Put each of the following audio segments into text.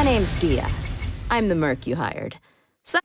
My name's Dia. I'm the merc you hired. So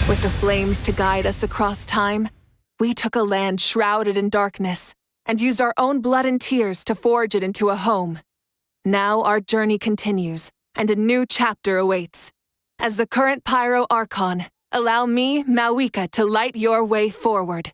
with the flames to guide us across time, we took a land shrouded in darkness and used our own blood and tears to forge it into a home. Now our journey continues, and a new chapter awaits. As the current Pyro Archon, allow me, Mavuika, to light your way forward.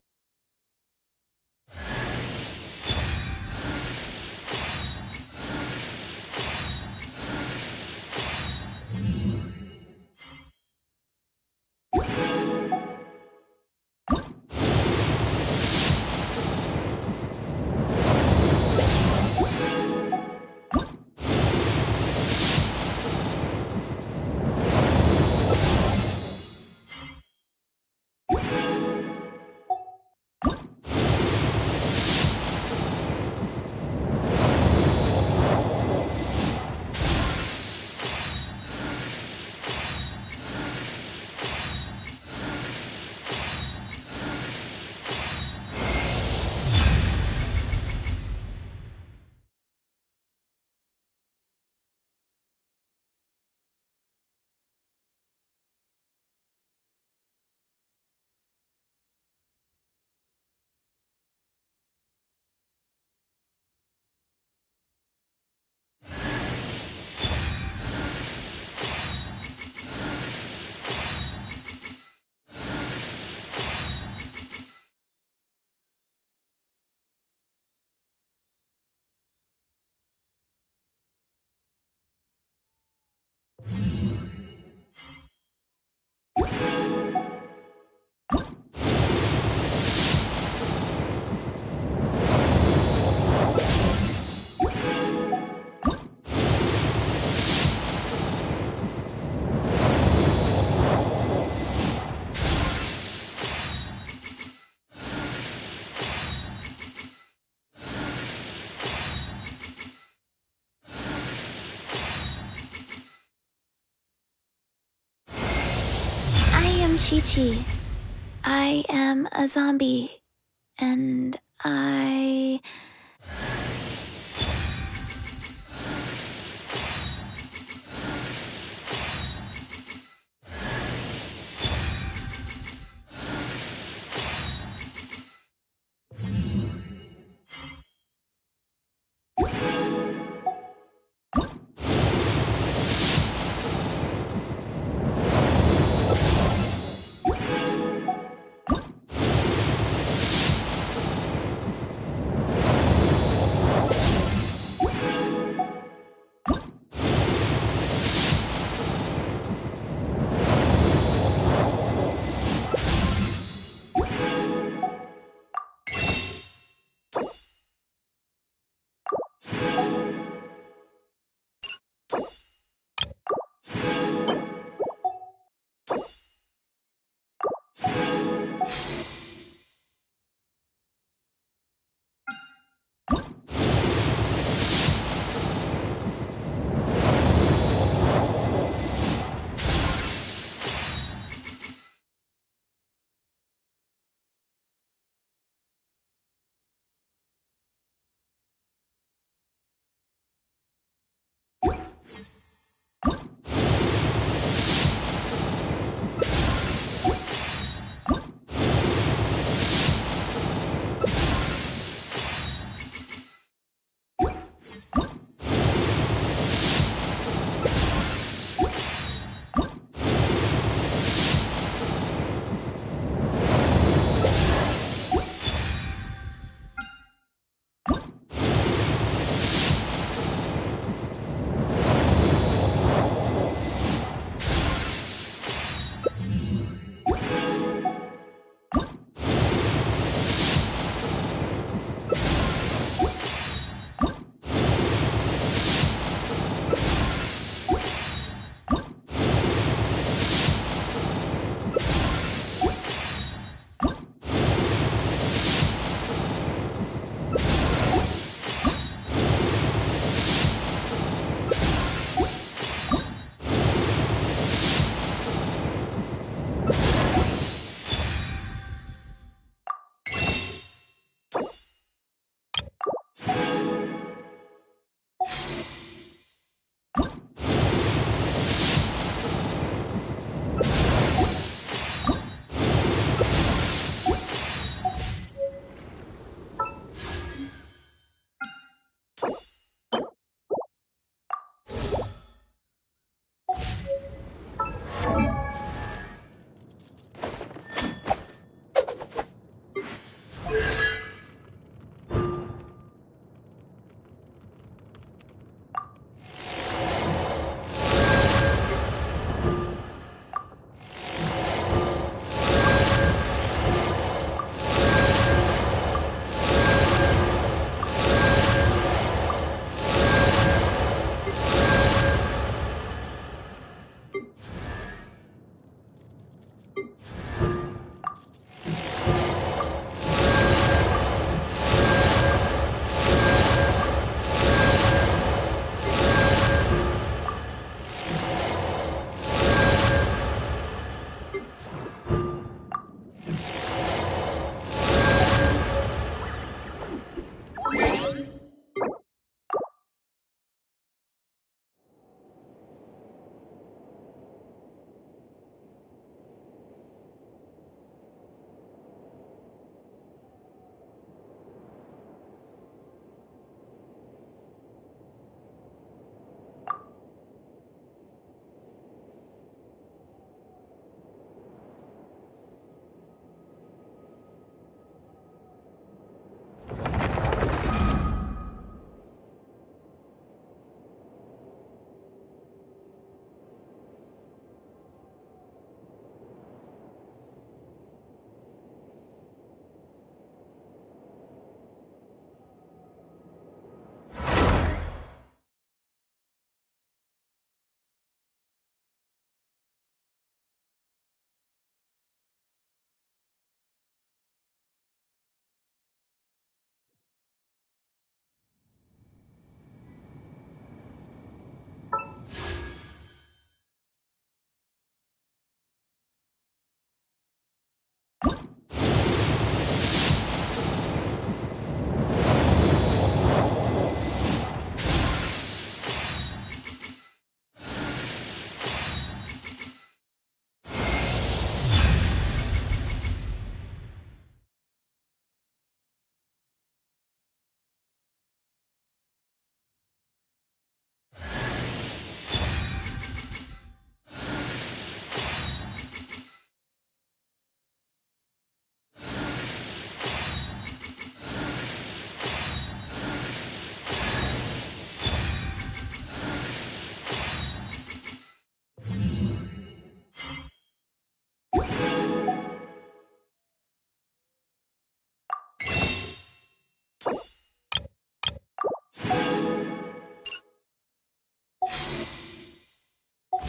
I am Chi-Chi. I am a zombie. And I...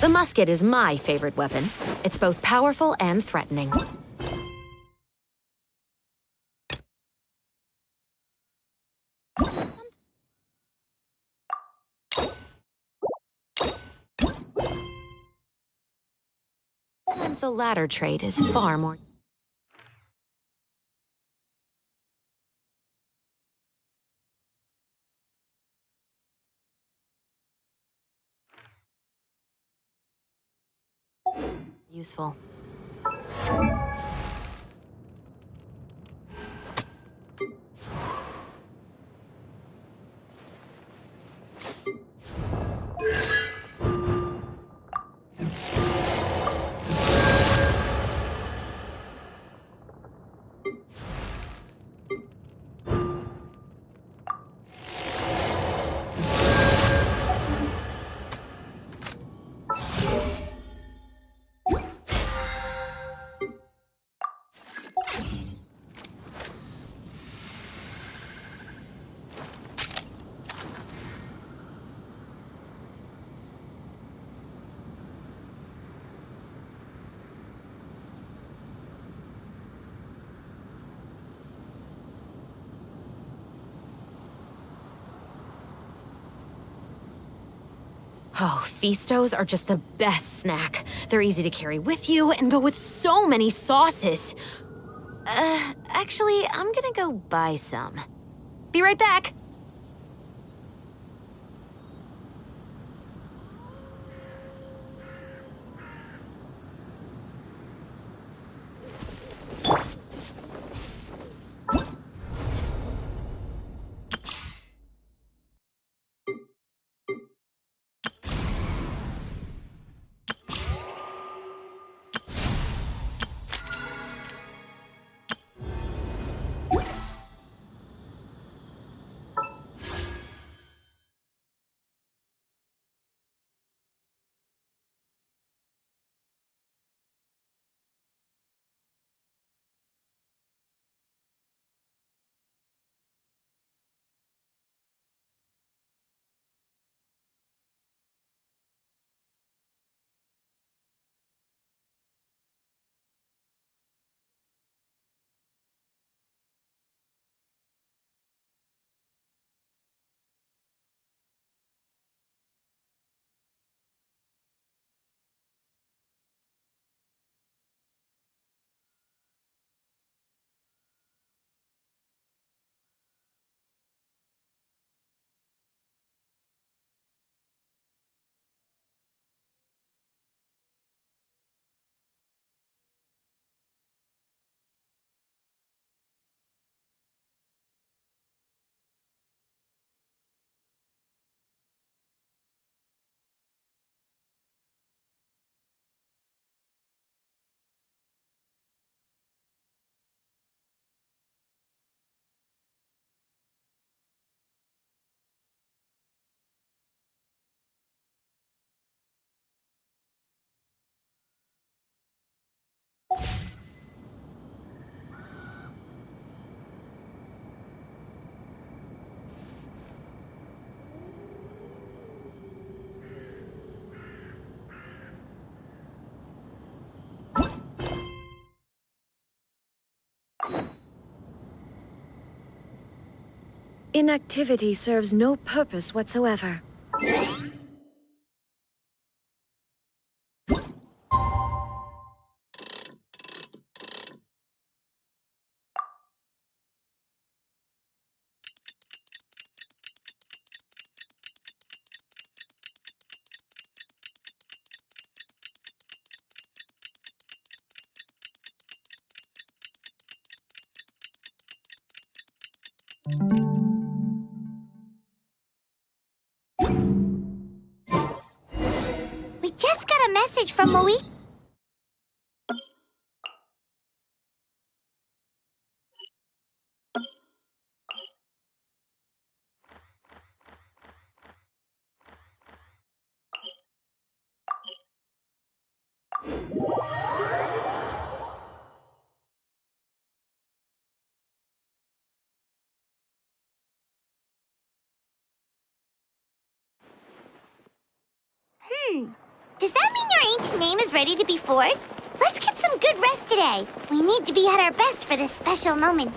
The musket is my favorite weapon. It's both powerful and threatening. Sometimes the latter trait is far more useful. Oh, Feastos are just the best snack. They're easy to carry with you and go with so many sauces. Actually, I'm gonna go buy some. Be right back. Inactivity serves no purpose whatsoever. We just got a message from Mavuika. Does that mean your ancient name is ready to be forged? Let's get some good rest today. We need to be at our best for this special moment.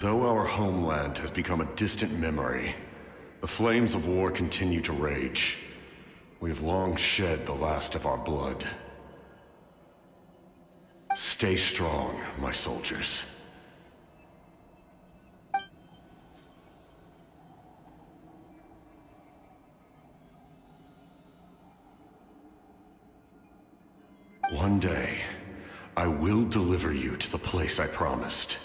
Though our homeland has become a distant memory, the flames of war continue to rage. We have long shed the last of our blood. Stay strong, my soldiers. One day, I will deliver you to the place I promised.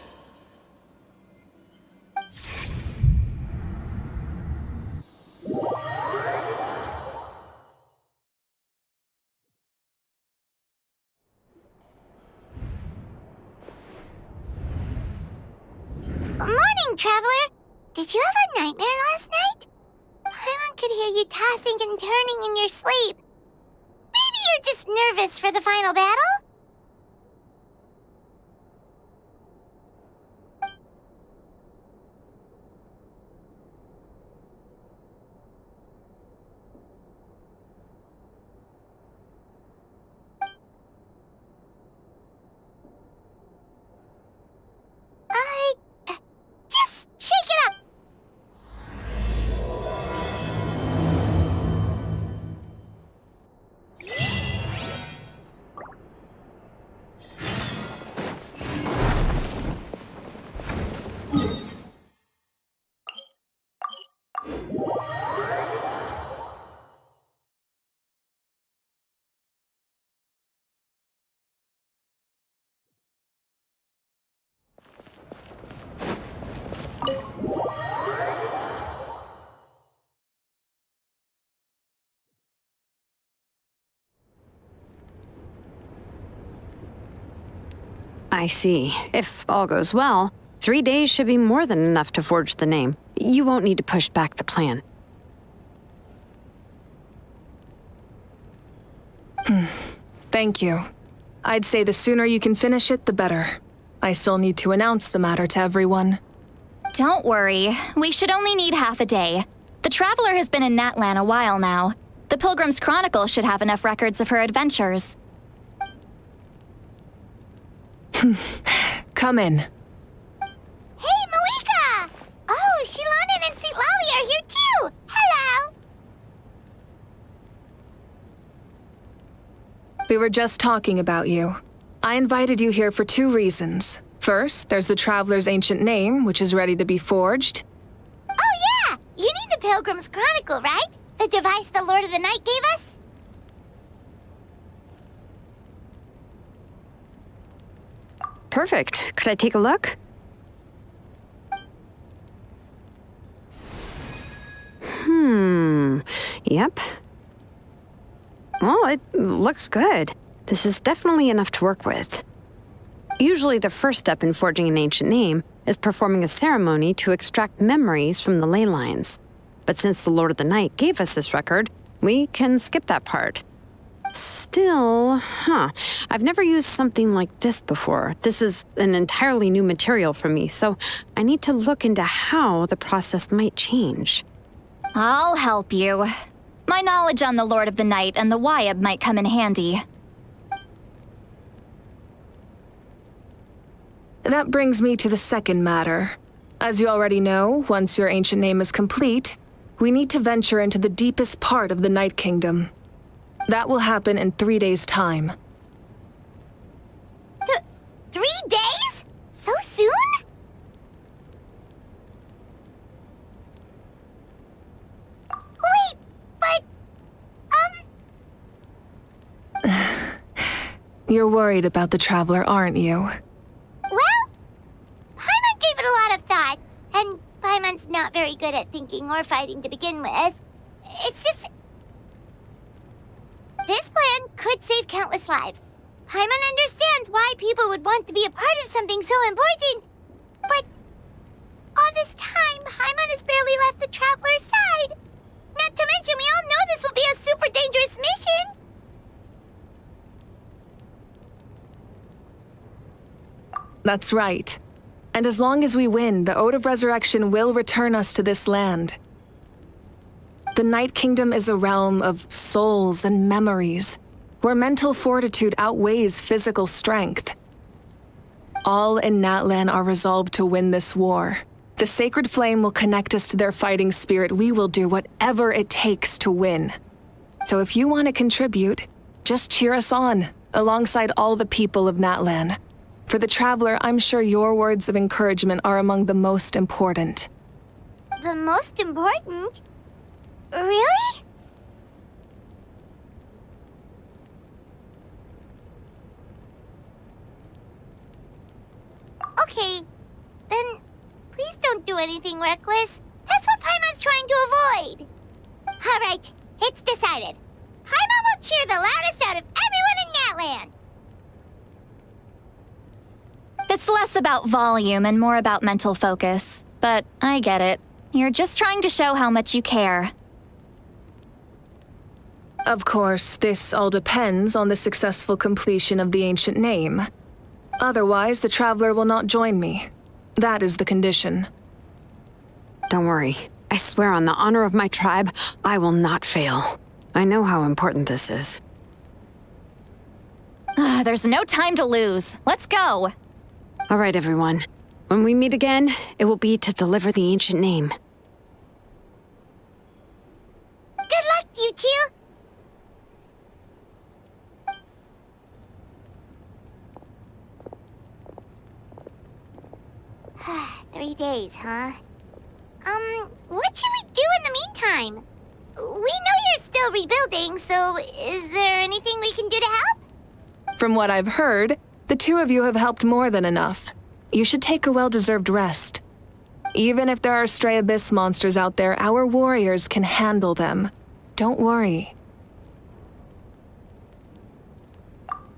Morning, Traveler! Did you have a nightmare last night? Paimon could hear you tossing and turning in your sleep. Maybe you're just nervous for the final battle? Just shake it up! I see. If all goes well, 3 days should be more than enough to forge the name. You won't need to push back the plan. Thank you. I'd say the sooner you can finish it, the better. I still need to announce the matter to everyone. Don't worry. We should only need half a day. The Traveler has been in Natlan a while now. The Pilgrim's Chronicle should have enough records of her adventures. Come in. Hey, Mavuika! Oh, Shilonen and St. Lolly are here too! Hello! We were just talking about you. I invited you here for 2 reasons. First, there's the Traveler's ancient name, which is ready to be forged. Oh yeah! You need the Pilgrim's Chronicle, right? The device the Lord of the Night gave us? Perfect. Could I take a look? Yep. Well, it looks good. This is definitely enough to work with. Usually the first step in forging an ancient name is performing a ceremony to extract memories from the ley lines. But since the Lord of the Night gave us this record, we can skip that part. Still, I've never used something like this before. This is an entirely new material for me, so I need to look into how the process might change. I'll help you. My knowledge on the Lord of the Night and the Wyab might come in handy. That brings me to the second matter. As you already know, once your ancient name is complete, we need to venture into the deepest part of the Night Kingdom. That will happen in 3 days' time. 3 days? So soon? Wait, but... You're worried about the Traveler, aren't you? Well, Paimon gave it a lot of thought, and Paimon's not very good at thinking or fighting to begin with. It's just... This plan could save countless lives. Paimon understands why people would want to be a part of something so important. But all this time, Paimon has barely left the Traveler's side. Not to mention, we all know this will be a super dangerous mission. That's right. And as long as we win, the Ode of Resurrection will return us to this land. The Night Kingdom is a realm of souls and memories, where mental fortitude outweighs physical strength. All in Natlan are resolved to win this war. The sacred flame will connect us to their fighting spirit. We will do whatever it takes to win. So if you want to contribute, just cheer us on, alongside all the people of Natlan. For the Traveler, I'm sure your words of encouragement are among the most important. The most important? Really? Okay, then please don't do anything reckless. That's what Paimon's trying to avoid. All right, it's decided. Paimon will cheer the loudest out of everyone in Natlan. It's less about volume and more about mental focus. But I get it. You're just trying to show how much you care. Of course, this all depends on the successful completion of the ancient name. Otherwise, the Traveler will not join me. That is the condition. Don't worry. I swear on the honor of my tribe, I will not fail. I know how important this is. There's no time to lose. Let's go. All right, everyone. When we meet again, it will be to deliver the ancient name. Good luck, you two. Three days, huh? What should we do in the meantime? We know you're still rebuilding, so is there anything we can do to help? From what I've heard, the two of you have helped more than enough. You should take a well-deserved rest. Even if there are stray abyss monsters out there, our warriors can handle them. Don't worry.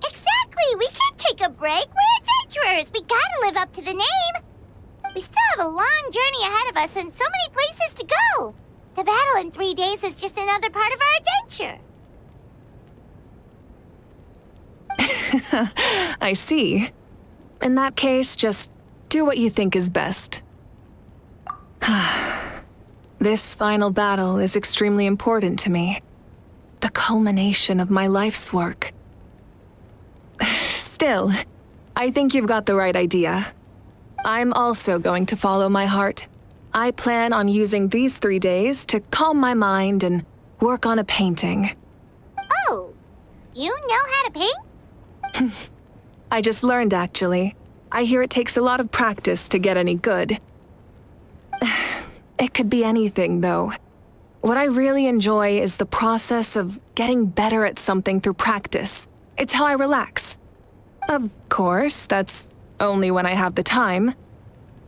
Exactly! We can't take a break. We're adventurers! travelers! We gotta live up to the name! We still have a long journey ahead of us and so many places to go! The battle in 3 days is just another part of our adventure! I see. In that case, just do what you think is best. This final battle is extremely important to me. The culmination of my life's work. Still, I think you've got the right idea. I'm also going to follow my heart. I plan on using these 3 days to calm my mind and work on a painting. Oh, you know how to paint? I just learned, actually. I hear it takes a lot of practice to get any good. It could be anything, though. What I really enjoy is the process of getting better at something through practice. It's how I relax. Of course, that's only when I have the time.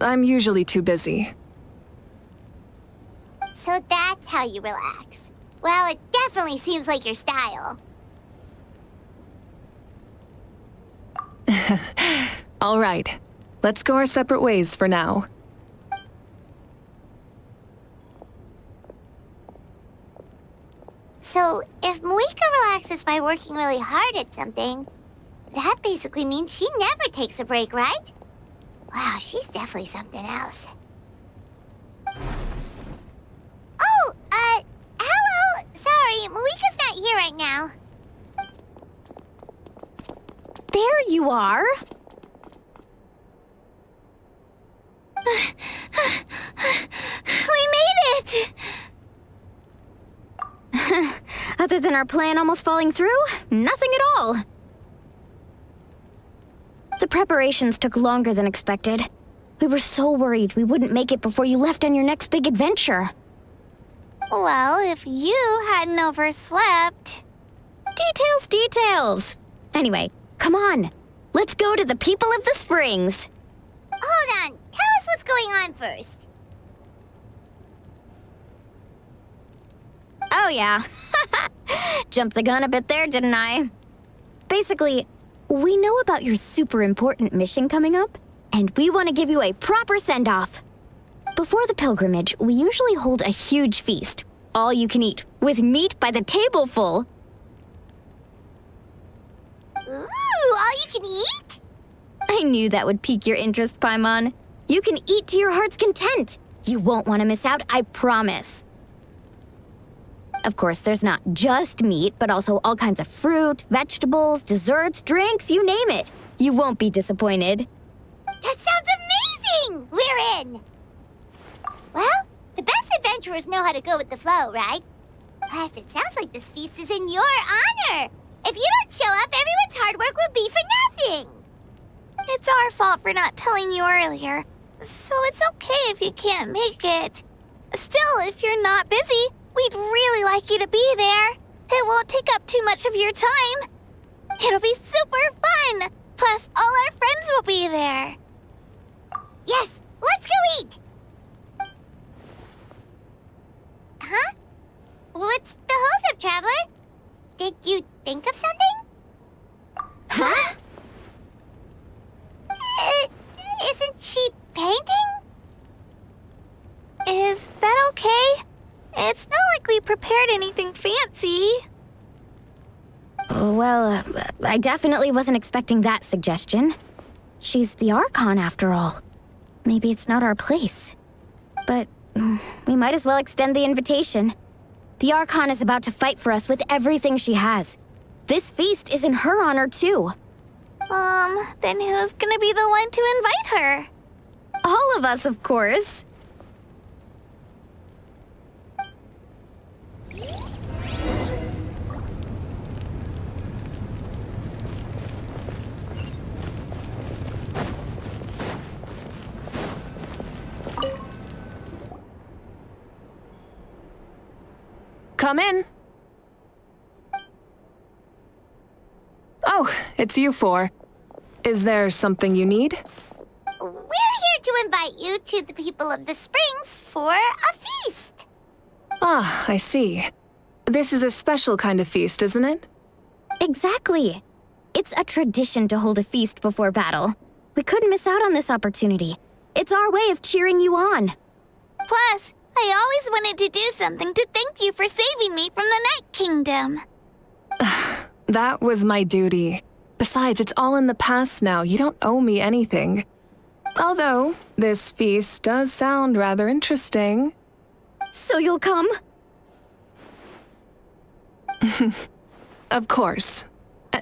I'm usually too busy. So that's how you relax. Well, it definitely seems like your style. All right, let's go our separate ways for now. So, if Mavuika relaxes by working really hard at something, that basically means she never takes a break, right? Wow, she's definitely something else. Oh, hello! Sorry, Mavuika's not here right now. There you are. We made it! Other than our plan almost falling through, nothing at all. The preparations took longer than expected. We were so worried we wouldn't make it before you left on your next big adventure. Well, if you hadn't overslept... Details! Anyway, come on. Let's go to the people of the springs. Hold on, tell us what's going on first. Oh yeah. Jumped the gun a bit there, didn't I? Basically, we know about your super important mission coming up, and we want to give you a proper send-off. Before the pilgrimage, we usually hold a huge feast, all you can eat, with meat by the tableful. Ooh, all you can eat? I knew that would pique your interest, Paimon. You can eat to your heart's content. You won't want to miss out, I promise. Of course, there's not just meat, but also all kinds of fruit, vegetables, desserts, drinks, you name it. You won't be disappointed. That sounds amazing! We're in! Well, the best adventurers know how to go with the flow, right? Plus, it sounds like this feast is in your honor. If you don't show up, everyone's hard work will be for nothing. It's our fault for not telling you earlier, so it's okay if you can't make it. Still, if you're not busy, we'd really like you to be there. It won't take up too much of your time. It'll be super fun. Plus, all our friends will be there. Yes, let's go eat. Huh? What's the hold-up, Traveler? Did you think of something? Huh? Isn't she painting? Is that okay? It's not like we prepared anything fancy. Well, I definitely wasn't expecting that suggestion. She's the Archon, after all. Maybe it's not our place. But we might as well extend the invitation. The Archon is about to fight for us with everything she has. This feast is in her honor, too. Then who's gonna be the one to invite her? All of us, of course. Come in. Oh, it's you four. Is there something you need? We're here to invite you to the people of the Springs for a feast. Ah, I see. This is a special kind of feast, isn't it? Exactly. It's a tradition to hold a feast before battle. We couldn't miss out on this opportunity. It's our way of cheering you on. Plus, I always wanted to do something to thank you for saving me from the Night Kingdom. That was my duty. Besides, it's all in the past now. You don't owe me anything. Although, this feast does sound rather interesting. So you'll come? Of course.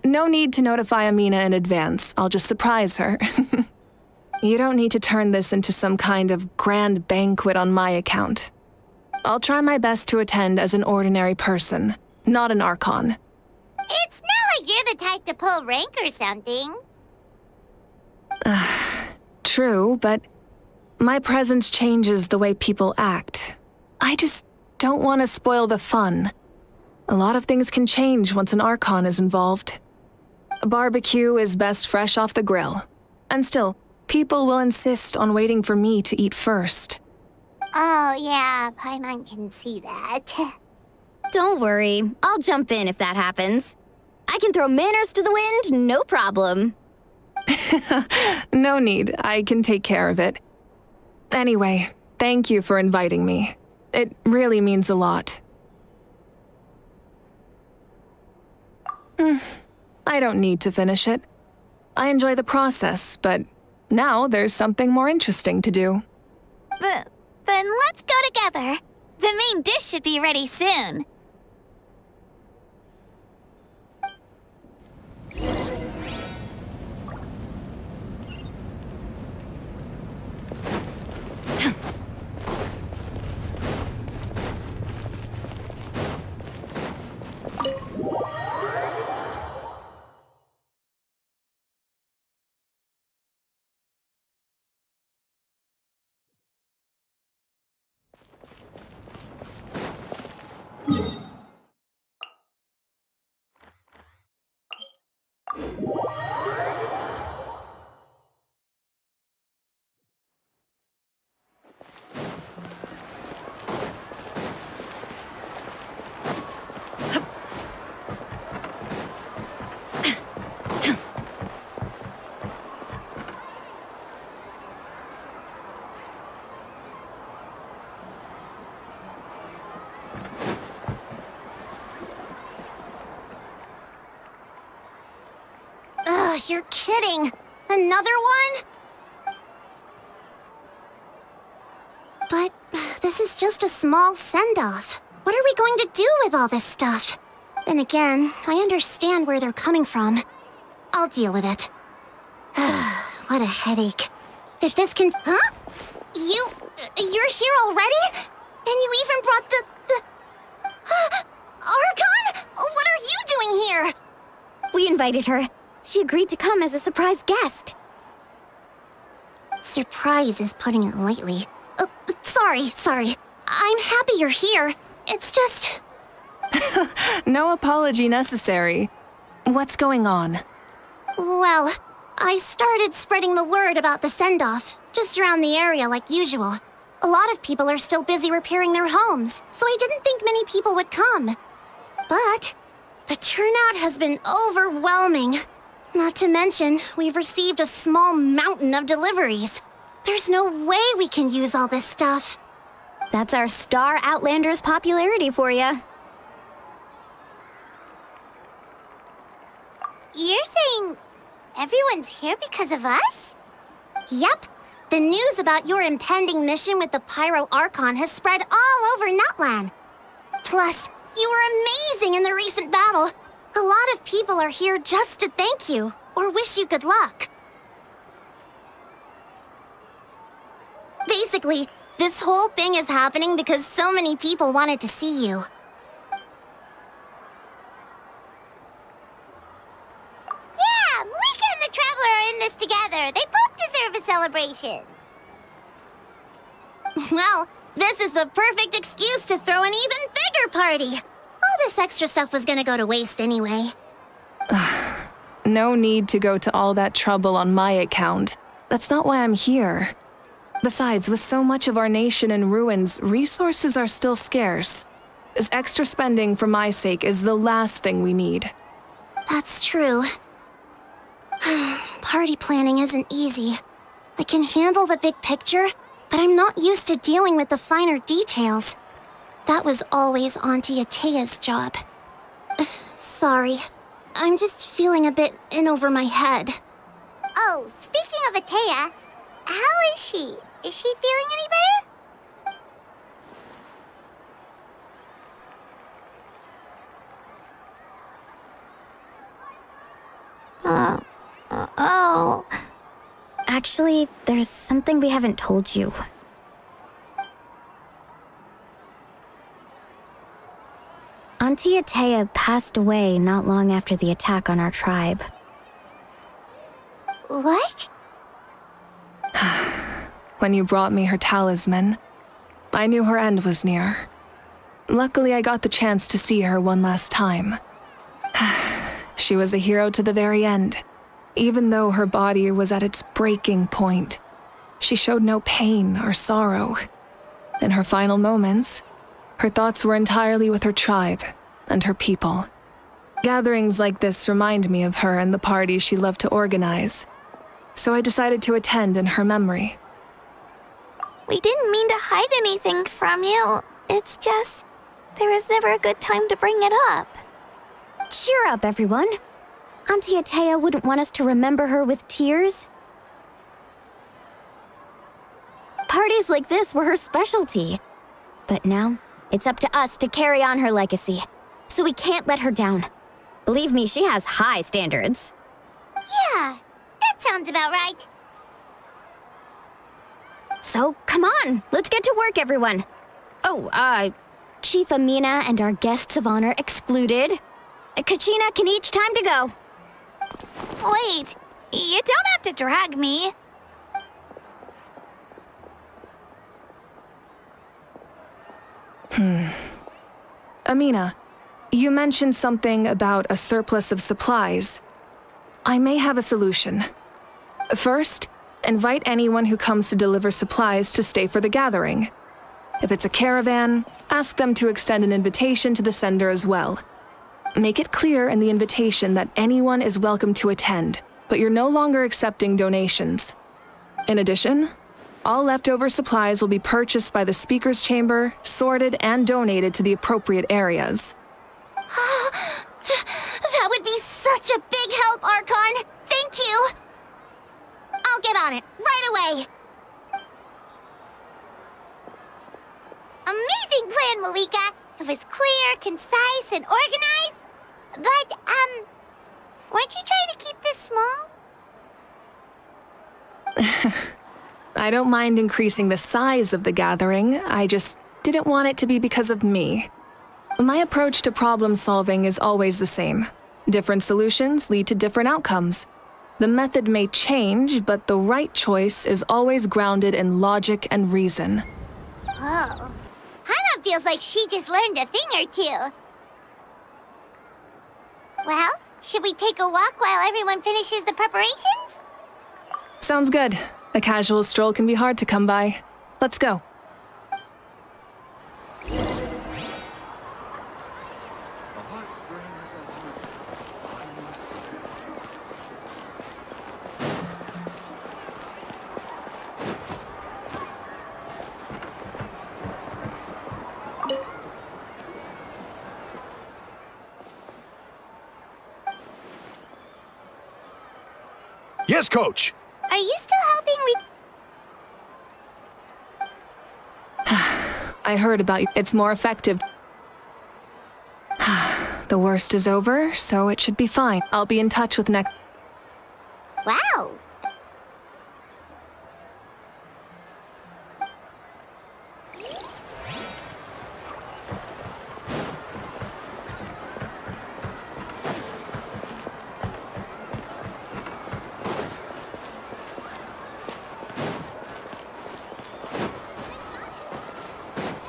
No need to notify Amina in advance. I'll just surprise her. You don't need to turn this into some kind of grand banquet on my account. I'll try my best to attend as an ordinary person, not an Archon. It's not like you're the type to pull rank or something. True, but my presence changes the way people act. I just don't want to spoil the fun. A lot of things can change once an Archon is involved. A barbecue is best fresh off the grill. And still, people will insist on waiting for me to eat first. Oh, yeah, Paimon can see that. Don't worry, I'll jump in if that happens. I can throw manners to the wind, no problem. No need, I can take care of it. Anyway, thank you for inviting me. It really means a lot. I don't need to finish it. I enjoy the process, but now there's something more interesting to do. Then let's go together. The main dish should be ready soon. Ugh, you're kidding. Another one? But this is just a small send-off. What are we going to do with all this stuff? Then again, I understand where they're coming from. I'll deal with it. What a headache. If this can... Huh? You're here already? And you even brought the... Archon? What are you doing here? We invited her. She agreed to come as a surprise guest. Surprise is putting it lightly. Sorry. I'm happy you're here. It's just... No apology necessary. What's going on? Well, I started spreading the word about the send-off, just around the area like usual. A lot of people are still busy repairing their homes, so I didn't think many people would come. But the turnout has been overwhelming. Not to mention, we've received a small mountain of deliveries. There's no way we can use all this stuff. That's our Star Outlander's popularity for you. You're saying everyone's here because of us? Yep. The news about your impending mission with the Pyro Archon has spread all over Nutland. Plus, you were amazing in the recent battle. A lot of people are here just to thank you, or wish you good luck. Basically, this whole thing is happening because so many people wanted to see you. Yeah, Mavuika and the Traveler are in this together. They both deserve a celebration. Well, this is the perfect excuse to throw an even bigger party. All this extra stuff was gonna go to waste anyway. No need to go to all that trouble on my account. That's not why I'm here. Besides, with so much of our nation in ruins, resources are still scarce. This extra spending for my sake is the last thing we need. That's true. party planning isn't easy. I can handle the big picture, but I'm not used to dealing with the finer details. That was always Auntie Atea's job. Sorry. I'm just feeling a bit in over my head. Oh, speaking of Atea, how is she? Is she feeling any better? Oh. Actually, there's something we haven't told you. Auntie Atea passed away not long after the attack on our tribe. What? When you brought me her talisman, I knew her end was near. Luckily, I got the chance to see her one last time. She was a hero to the very end. Even though her body was at its breaking point, she showed no pain or sorrow. In her final moments, her thoughts were entirely with her tribe and her people. Gatherings like this remind me of her and the parties she loved to organize, so I decided to attend in her memory. We didn't mean to hide anything from you. It's just, there was never a good time to bring it up. Cheer up, everyone. Auntie Atea wouldn't want us to remember her with tears. Parties like this were her specialty. But now, it's up to us to carry on her legacy. So we can't let her down. Believe me, she has high standards. Yeah, that sounds about right. So, come on, let's get to work, everyone. Oh, Chief Amina and our guests of honor excluded. Kachina can each time to go. Wait, you don't have to drag me. Amina, you mentioned something about a surplus of supplies. I may have a solution. First, invite anyone who comes to deliver supplies to stay for the gathering. If it's a caravan, ask them to extend an invitation to the sender as well. Make it clear in the invitation that anyone is welcome to attend, but you're no longer accepting donations. In addition, all leftover supplies will be purchased by the speaker's chamber, sorted, and donated to the appropriate areas. That would be such a big help, Archon. Thank you. I'll get on it right away. Amazing plan, Mavuika. It was clear, concise, and organized. But, weren't you trying to keep this small? I don't mind increasing the size of the gathering, I just didn't want it to be because of me. My approach to problem solving is always the same. Different solutions lead to different outcomes. The method may change, but the right choice is always grounded in logic and reason. Oh. Hana feels like she just learned a thing or two. Well, should we take a walk while everyone finishes the preparations? Sounds good. A casual stroll can be hard to come by. Let's go. Yes, Coach! Are you still helping I heard about you. It's more effective. The worst is over, so it should be fine. I'll be in touch with next. Wow.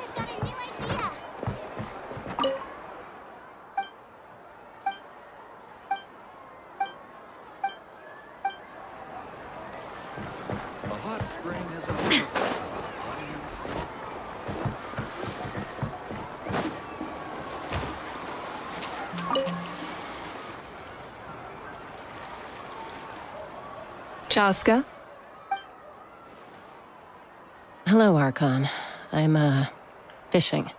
I've got a new idea. A hot spring is a audience. Chaska? Hello, Archon. I'm, fishing.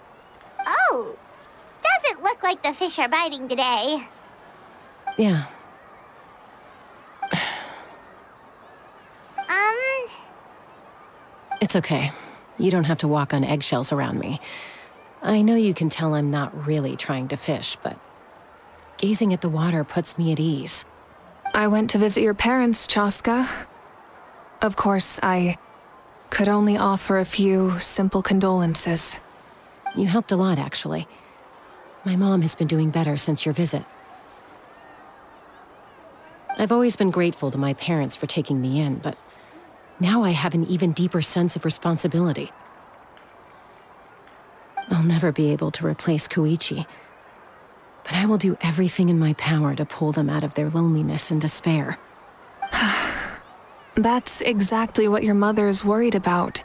Oh, doesn't look like the fish are biting today. Yeah. It's okay. You don't have to walk on eggshells around me. I know you can tell I'm not really trying to fish, but gazing at the water puts me at ease. I went to visit your parents, Chaska. Of course, I could only offer a few simple condolences. You helped a lot, actually. My mom has been doing better since your visit. I've always been grateful to my parents for taking me in, but now I have an even deeper sense of responsibility. I'll never be able to replace Koichi, but I will do everything in my power to pull them out of their loneliness and despair. That's exactly what your mother is worried about.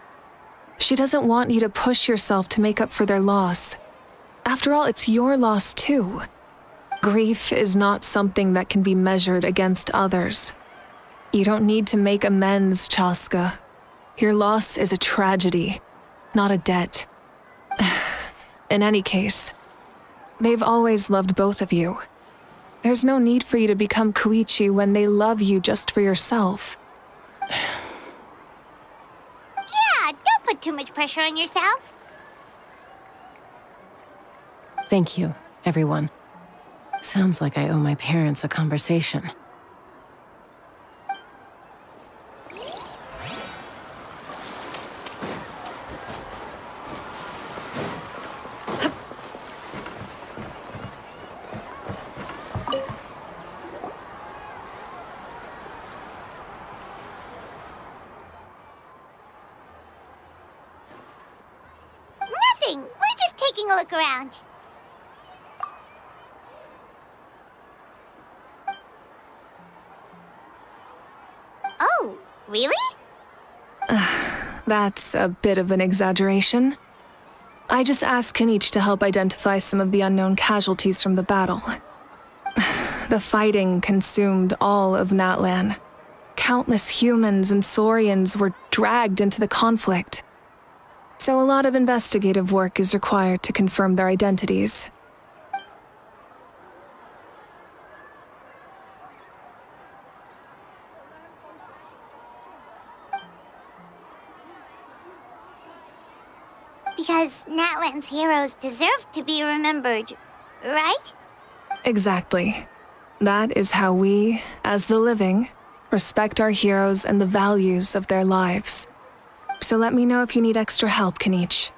She doesn't want you to push yourself to make up for their loss. After all, it's your loss too. Grief is not something that can be measured against others. You don't need to make amends, Chaska. Your loss is a tragedy, not a debt. In any case, they've always loved both of you. There's no need for you to become Koichi when they love you just for yourself. Yeah, don't put too much pressure on yourself. Thank you, everyone. Sounds like I owe my parents a conversation. Nothing. We're just taking a look around. Oh, really? That's a bit of an exaggeration. I just asked Kenichi to help identify some of the unknown casualties from the battle. The fighting consumed all of Natlan. Countless humans and Saurians were dragged into the conflict. So a lot of investigative work is required to confirm their identities. Because Natlan's heroes deserve to be remembered, right? Exactly. That is how we, as the living, respect our heroes and the values of their lives. So let me know if you need extra help, Kenichi.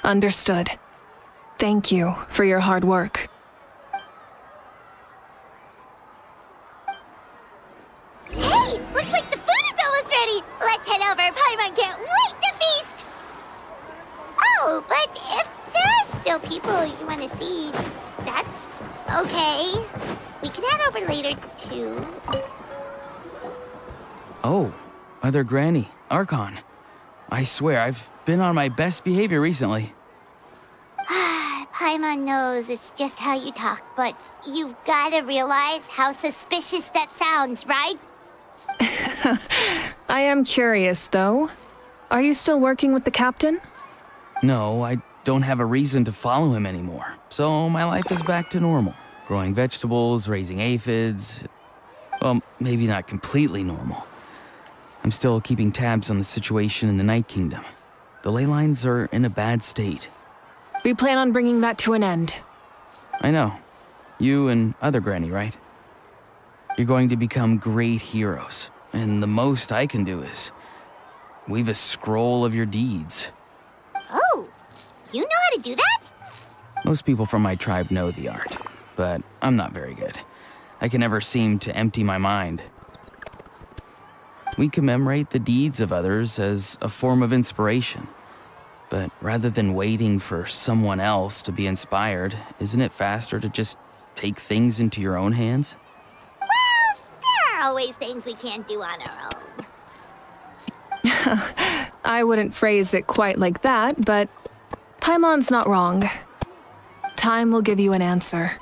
Understood. Thank you for your hard work. Hey, looks like the food is almost ready. Let's head over. Paimon can't wait to feast. Oh, but if there are still people you want to see, that's okay. We can head over later, too. Oh, Mother Granny, Archon. I swear, I've been on my best behavior recently. Paimon knows it's just how you talk, but you've got to realize how suspicious that sounds, right? I am curious, though. Are you still working with the captain? No, I don't have a reason to follow him anymore, so my life is back to normal. Growing vegetables, raising aphids. Well, maybe not completely normal. I'm still keeping tabs on the situation in the Night Kingdom. The ley lines are in a bad state. We plan on bringing that to an end. I know. You and other Granny, right? You're going to become great heroes, and the most I can do is weave a scroll of your deeds. Oh, you know how to do that? Most people from my tribe know the art, but I'm not very good. I can never seem to empty my mind. We commemorate the deeds of others as a form of inspiration. But rather than waiting for someone else to be inspired, isn't it faster to just take things into your own hands? Well, there are always things we can't do on our own. I wouldn't phrase it quite like that, but Paimon's not wrong. Time will give you an answer.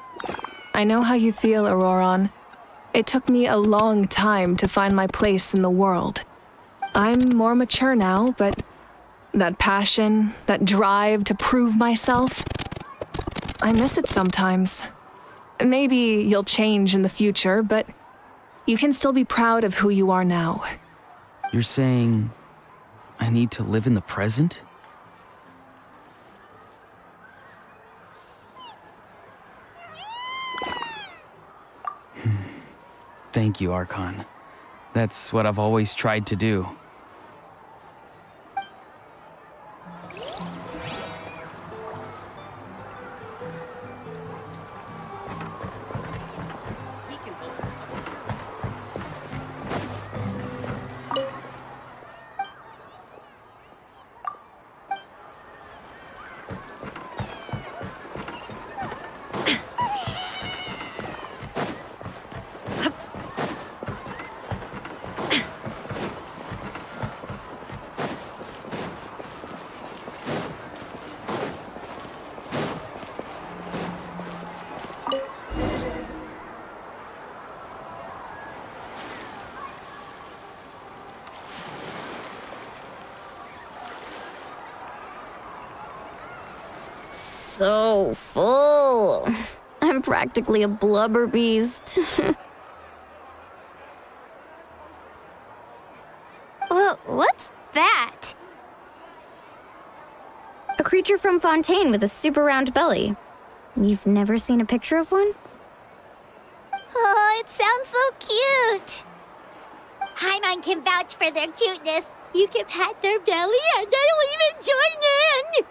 I know how you feel, Auroron. It took me a long time to find my place in the world. I'm more mature now, but that passion, that drive to prove myself, I miss it sometimes. Maybe you'll change in the future, but you can still be proud of who you are now. You're saying I need to live in the present? Thank you, Archon. That's what I've always tried to do. So full. I'm practically a blubber beast. What's that? A creature from Fontaine with a super round belly. You've never seen a picture of one? Oh, it sounds so cute. Paimon can vouch for their cuteness. You can pat their belly and I'll even join in.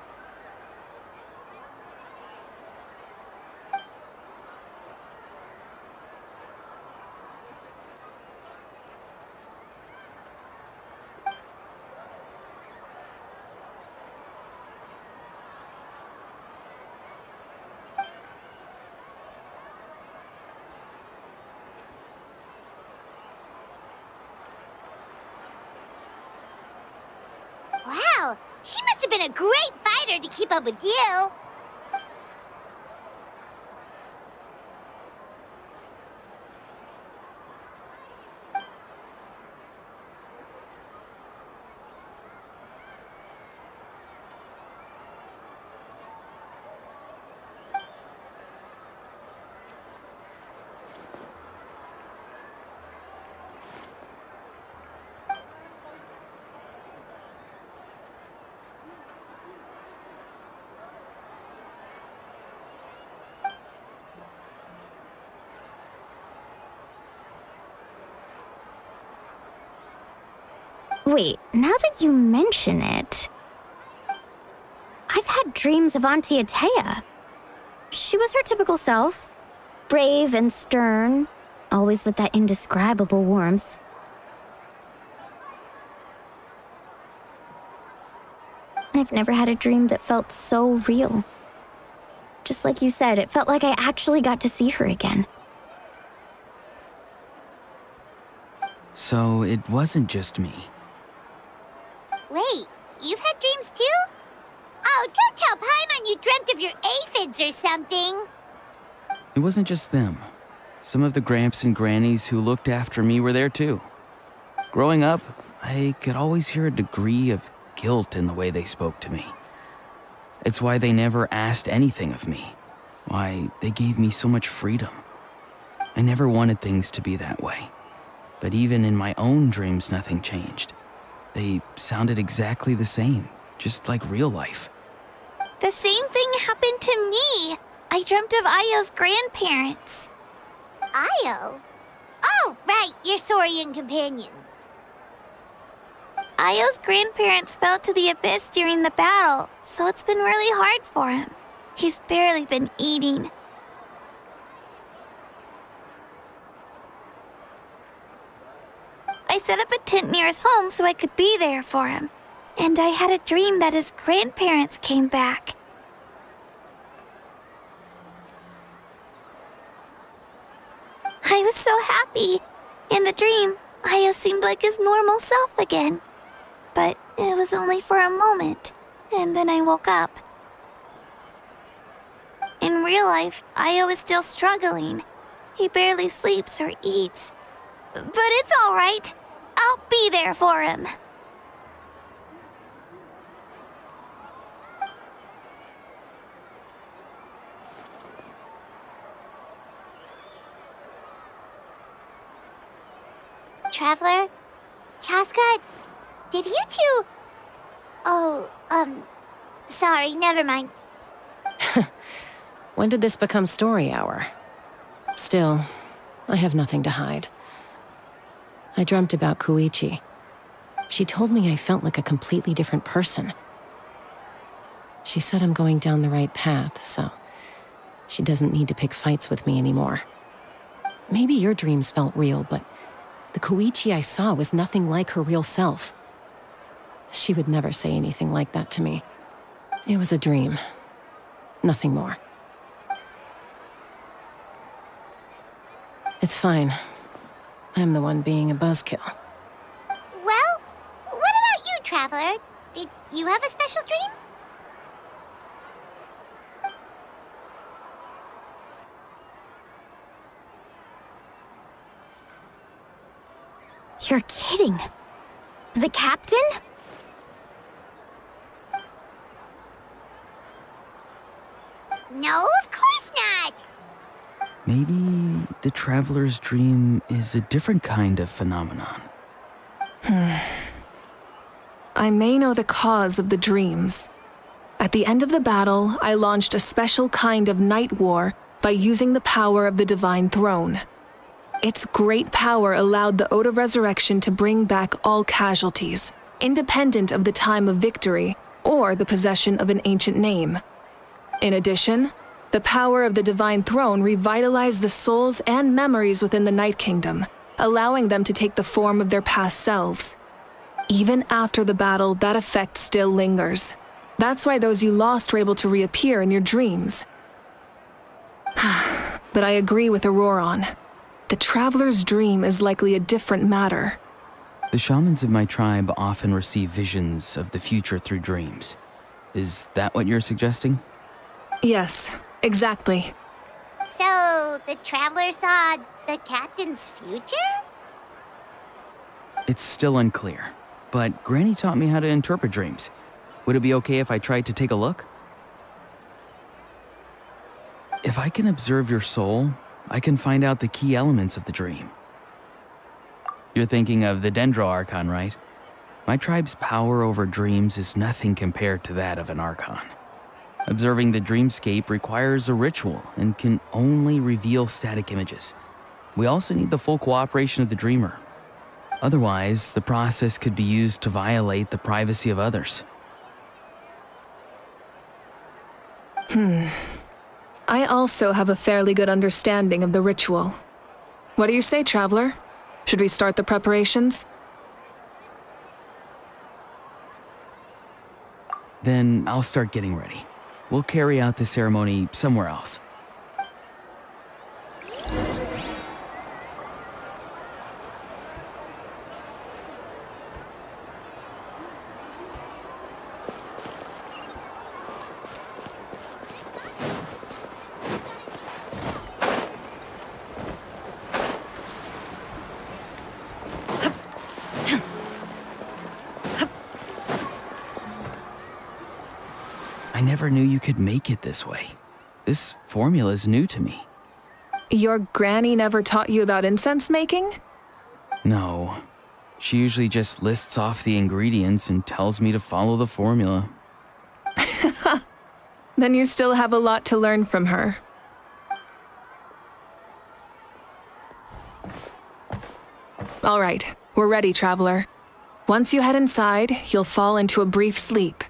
Wow, she must have been a great fighter to keep up with you. Wait, now that you mention it, I've had dreams of Auntie Atea. She was her typical self, brave and stern, always with that indescribable warmth. I've never had a dream that felt so real. Just like you said, it felt like I actually got to see her again. So it wasn't just me. Wait, you've had dreams too? Oh, don't tell Paimon you dreamt of your aphids or something. It wasn't just them. Some of the Gramps and Grannies who looked after me were there too. Growing up, I could always hear a degree of guilt in the way they spoke to me. It's why they never asked anything of me. Why they gave me so much freedom. I never wanted things to be that way. But even in my own dreams, nothing changed. They sounded exactly the same, just like real life. The same thing happened to me. I dreamt of Ayo's grandparents. Ayo? Oh, right, your Saurian companion. Ayo's grandparents fell to the abyss during the battle, so it's been really hard for him. He's barely been eating. I set up a tent near his home so I could be there for him. And I had a dream that his grandparents came back. I was so happy. In the dream, Ayo seemed like his normal self again. But it was only for a moment, and then I woke up. real life, Io is still struggling. He barely sleeps or eats. But it's alright. I'll be there for him. Traveler? Chaska? Did you two... Oh, sorry, never mind. When did this become story hour? Still, I have nothing to hide. I dreamt about Koichi. She told me I felt like a completely different person. She said I'm going down the right path, so she doesn't need to pick fights with me anymore. Maybe your dreams felt real, but the Koichi I saw was nothing like her real self. She would never say anything like that to me. It was a dream. Nothing more. It's fine. I'm the one being a buzzkill. Well, what about you, Traveler? Did you have a special dream? You're kidding. The captain? No, of course not! Maybe the traveler's dream is a different kind of phenomenon. I may know the cause of the dreams. At the end of the battle, I launched a special kind of night war by using the power of the Divine Throne. Its great power allowed the Ode of Resurrection to bring back all casualties, independent of the time of victory or the possession of an ancient name. In addition, the power of the Divine Throne revitalized the souls and memories within the Night Kingdom, allowing them to take the form of their past selves. Even after the battle, that effect still lingers. That's why those you lost were able to reappear in your dreams. But I agree with Auroron. The Traveler's dream is likely a different matter. The shamans of my tribe often receive visions of the future through dreams. Is that what you're suggesting? Yes, exactly. So, the Traveler saw the captain's future? It's still unclear, but Granny taught me how to interpret dreams. Would it be okay if I tried to take a look? If I can observe your soul, I can find out the key elements of the dream. You're thinking of the Dendro Archon, right? My tribe's power over dreams is nothing compared to that of an Archon. Observing the dreamscape requires a ritual and can only reveal static images. We also need the full cooperation of the dreamer. Otherwise, the process could be used to violate the privacy of others. I also have a fairly good understanding of the ritual. What do you say, Traveler? Should we start the preparations? Then I'll start getting ready. We'll carry out the ceremony somewhere else. I never knew you could make it this way. This formula is new to me. Your granny never taught you about incense making? No. She usually just lists off the ingredients and tells me to follow the formula. Then you still have a lot to learn from her. All right, we're ready, Traveler. Once you head inside, you'll fall into a brief sleep.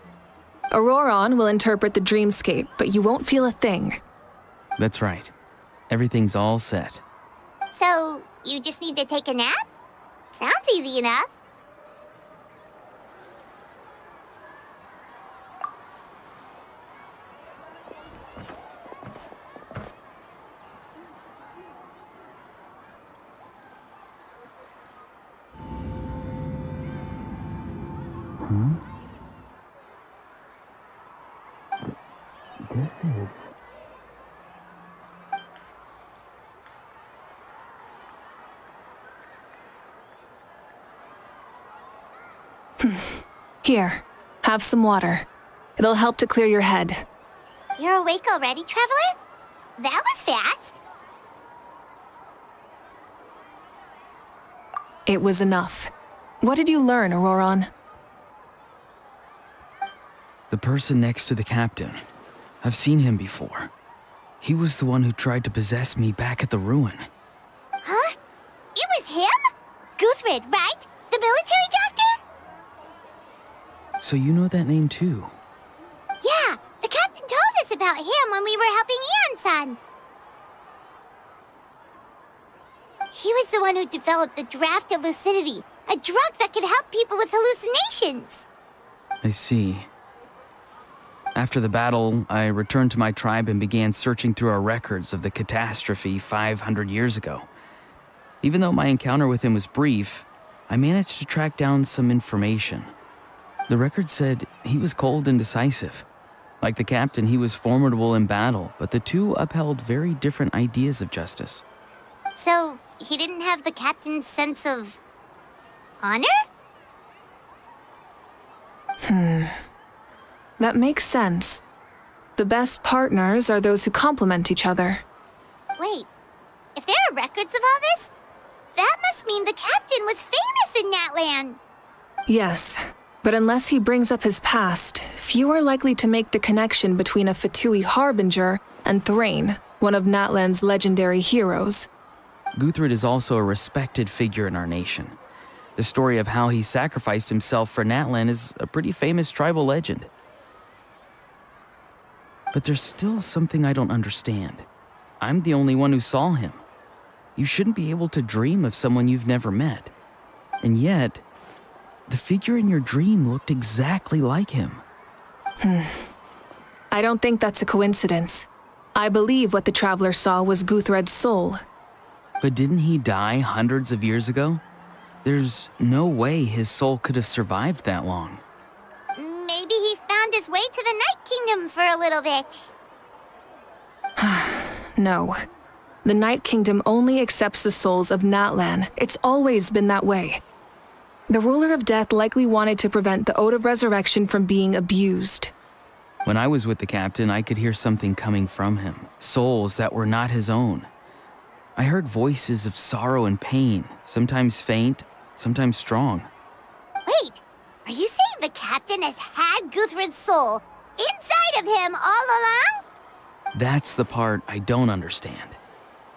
Auroron will interpret the dreamscape, but you won't feel a thing. That's right. Everything's all set. So, you just need to take a nap? Sounds easy enough. Here, have some water. It'll help to clear your head. You're awake already, Traveler? That was fast. It was enough. What did you learn, Auroron? The person next to the captain. I've seen him before. He was the one who tried to possess me back at the ruin. Huh? It was him? Guthrid, right? The military doctor? So you know that name too? Yeah, the captain told us about him when we were helping Eon-san. He was the one who developed the draft of lucidity, a drug that could help people with hallucinations. I see. After the battle, I returned to my tribe and began searching through our records of the catastrophe 500 years ago. Even though my encounter with him was brief, I managed to track down some information. The record said he was cold and decisive. Like the captain, he was formidable in battle, but the two upheld very different ideas of justice. So, he didn't have the captain's sense of honor? That makes sense. The best partners are those who complement each other. Wait, if there are records of all this, that must mean the captain was famous in Natlan. Yes, but unless he brings up his past, few are likely to make the connection between a Fatui harbinger and Thrain, one of Natlan's legendary heroes. Guthrid is also a respected figure in our nation. The story of how he sacrificed himself for Natlan is a pretty famous tribal legend. But there's still something I don't understand. I'm the only one who saw him. You shouldn't be able to dream of someone you've never met. And yet, the figure in your dream looked exactly like him. I don't think that's a coincidence. I believe what the Traveler saw was Guthred's soul. But didn't he die hundreds of years ago? There's no way his soul could have survived that long. Maybe he found his way to the Night Kingdom for a little bit. No. The Night Kingdom only accepts the souls of Natlan. It's always been that way. The Ruler of Death likely wanted to prevent the Ode of Resurrection from being abused. When I was with the captain, I could hear something coming from him, souls that were not his own. I heard voices of sorrow and pain, sometimes faint, sometimes strong. Wait, are you saying the captain has had Guthrid's soul inside of him all along? That's the part I don't understand.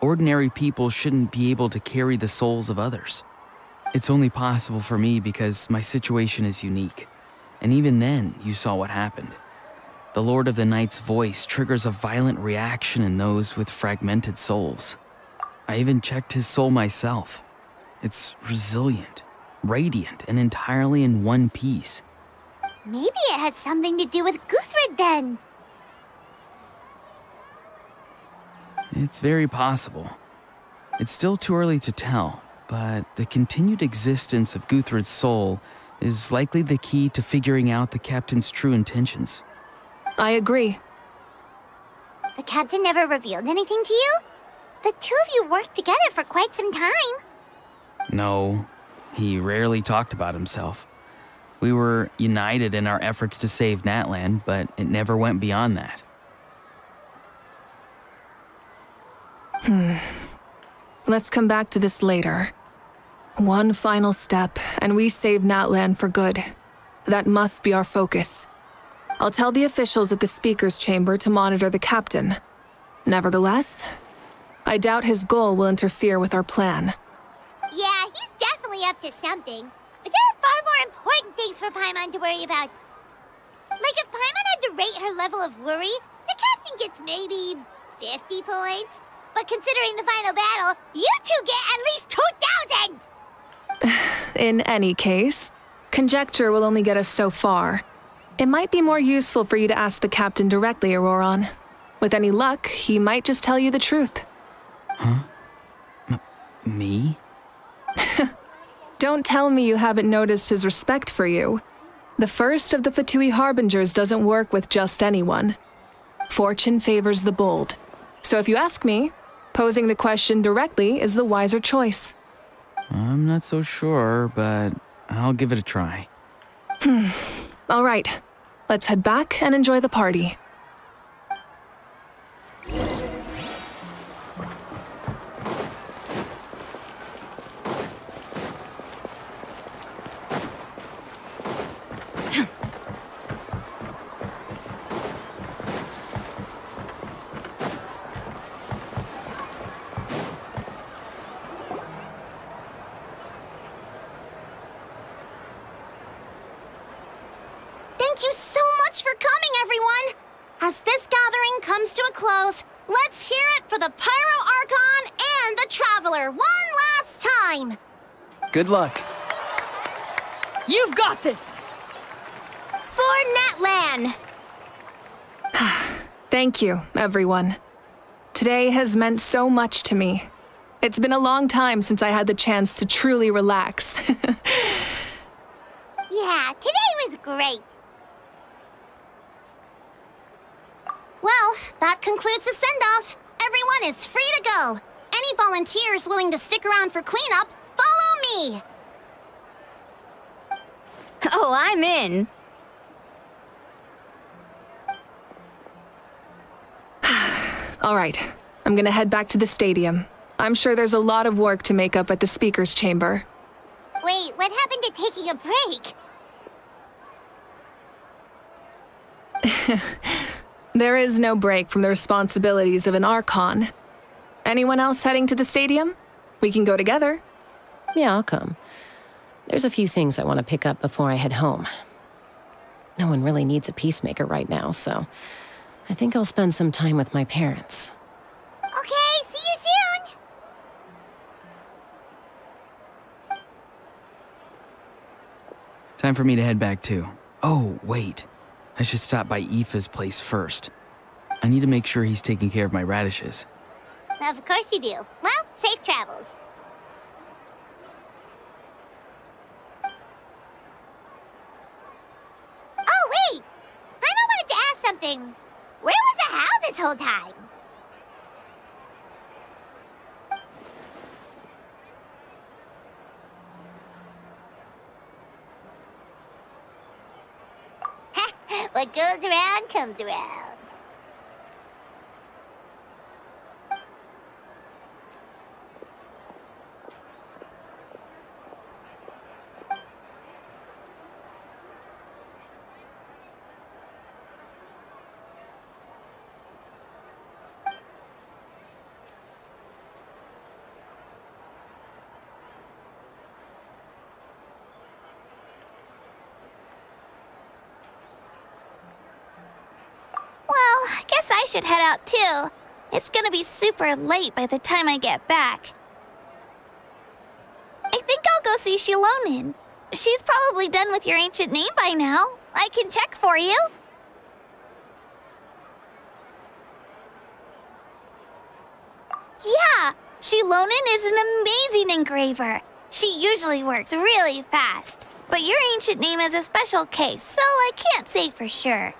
Ordinary people shouldn't be able to carry the souls of others. It's only possible for me because my situation is unique. And even then, you saw what happened. The Lord of the Night's voice triggers a violent reaction in those with fragmented souls. I even checked his soul myself. It's resilient, radiant, and entirely in one piece. Maybe it has something to do with Guthrid then. It's very possible. It's still too early to tell, but the continued existence of Guthrid's soul is likely the key to figuring out the captain's true intentions. I agree. The captain never revealed anything to you? The two of you worked together for quite some time. No, he rarely talked about himself. We were united in our efforts to save Natlan, but it never went beyond that. Let's come back to this later. One final step, and we save Natlan for good. That must be our focus. I'll tell the officials at the speaker's chamber to monitor the captain. Nevertheless, I doubt his goal will interfere with our plan. Yeah, he's definitely up to something. But there are far more important things for Paimon to worry about. Like if Paimon had to rate her level of worry, the captain gets maybe 50 points. But considering the final battle, you two get at least 2,000! In any case, conjecture will only get us so far. It might be more useful for you to ask the captain directly, Auroron. With any luck, he might just tell you the truth. Huh? Me? Don't tell me you haven't noticed his respect for you. The first of the Fatui Harbingers doesn't work with just anyone. Fortune favors the bold. So if you ask me, posing the question directly is the wiser choice. I'm not so sure, but I'll give it a try. All right, let's head back and enjoy the party. Thank you so much for coming, everyone! As this gathering comes to a close, let's hear it for the Pyro Archon and the Traveler one last time! Good luck. You've got this! For Natlan! Thank you, everyone. Today has meant so much to me. It's been a long time since I had the chance to truly relax. Yeah, today was great. Well, that concludes the send-off. Everyone is free to go. Any volunteers willing to stick around for cleanup, follow me! Oh, I'm in. All right, I'm gonna head back to the stadium. I'm sure there's a lot of work to make up at the speaker's chamber. Wait, what happened to taking a break? There is no break from the responsibilities of an Archon. Anyone else heading to the stadium? We can go together. Yeah, I'll come. There's a few things I want to pick up before I head home. No one really needs a peacemaker right now, so I think I'll spend some time with my parents. Okay, see you soon! Time for me to head back too. Oh, wait. I should stop by Aoife's place first. I need to make sure he's taking care of my radishes. Of course you do. Well, safe travels. Oh, wait! Paimon wanted to ask something. Where was the How this whole time? What goes around comes around. Well, I guess I should head out too. It's gonna be super late by the time I get back. I think I'll go see Shilonin. She's probably done with your ancient name by now. I can check for you. Yeah, Shilonin is an amazing engraver. She usually works really fast. But your ancient name is a special case, so I can't say for sure.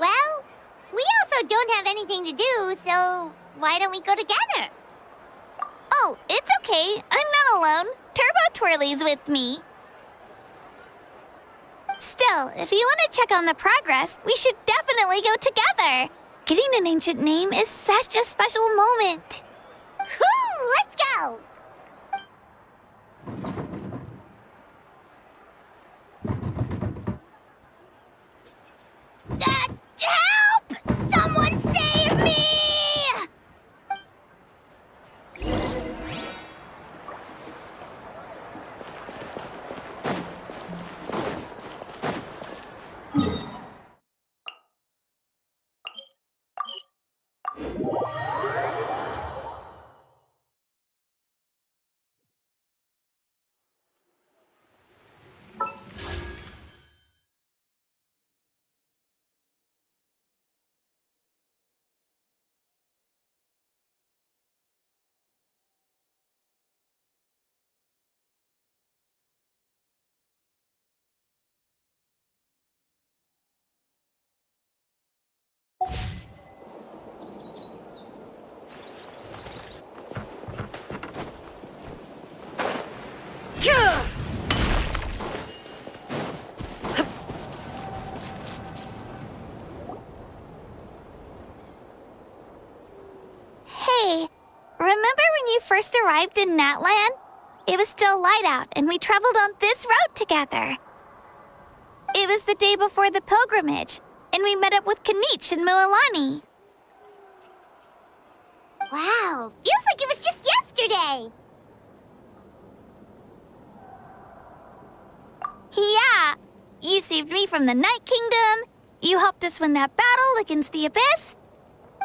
Well, we also don't have anything to do, so why don't we go together? Oh, it's okay. I'm not alone. Turbo Twirly's with me. Still, if you want to check on the progress, we should definitely go together. Getting an ancient name is such a special moment. Whoo! Let's go! Help! Someone save me! first arrived in Natlan? It was still light out, and we traveled on this road together. It was the day before the pilgrimage, and we met up with Kanich and Mualani. Wow, feels like it was just yesterday! Yeah, you saved me from the Night Kingdom, you helped us win that battle against the Abyss,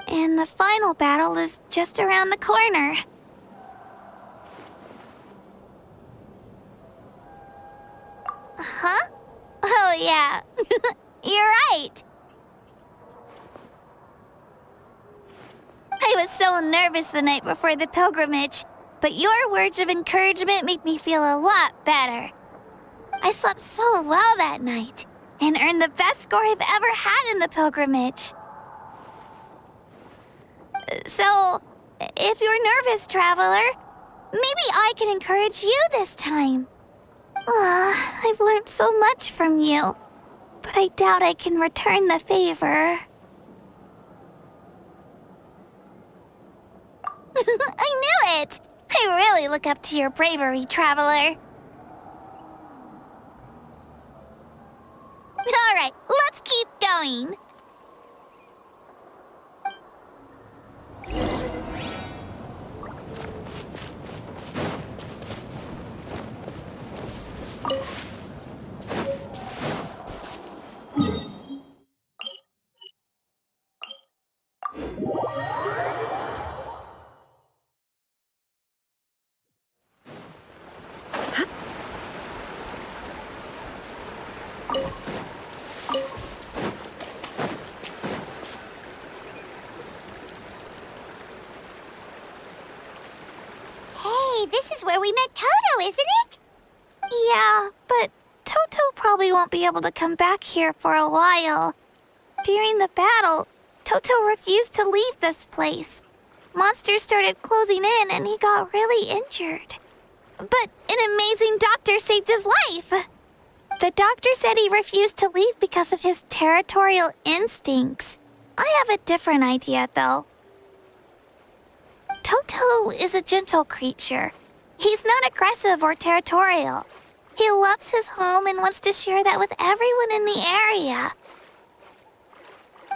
and the final battle is just around the corner. Huh? Oh, yeah. You're right. I was so nervous the night before the pilgrimage, but your words of encouragement made me feel a lot better. I slept so well that night, and earned the best score I've ever had in the pilgrimage. So, if you're nervous, traveler, maybe I can encourage you this time. I've learned so much from you, but I doubt I can return the favor. I knew it! I really look up to your bravery, traveler. Alright, let's keep going. Hey, this is where we met Toto, isn't it? Yeah, but Toto probably won't be able to come back here for a while. During the battle, Toto refused to leave this place. Monsters started closing in and he got really injured. But an amazing doctor saved his life. The doctor said he refused to leave because of his territorial instincts. I have a different idea, though. Toto is a gentle creature. He's not aggressive or territorial. He loves his home and wants to share that with everyone in the area.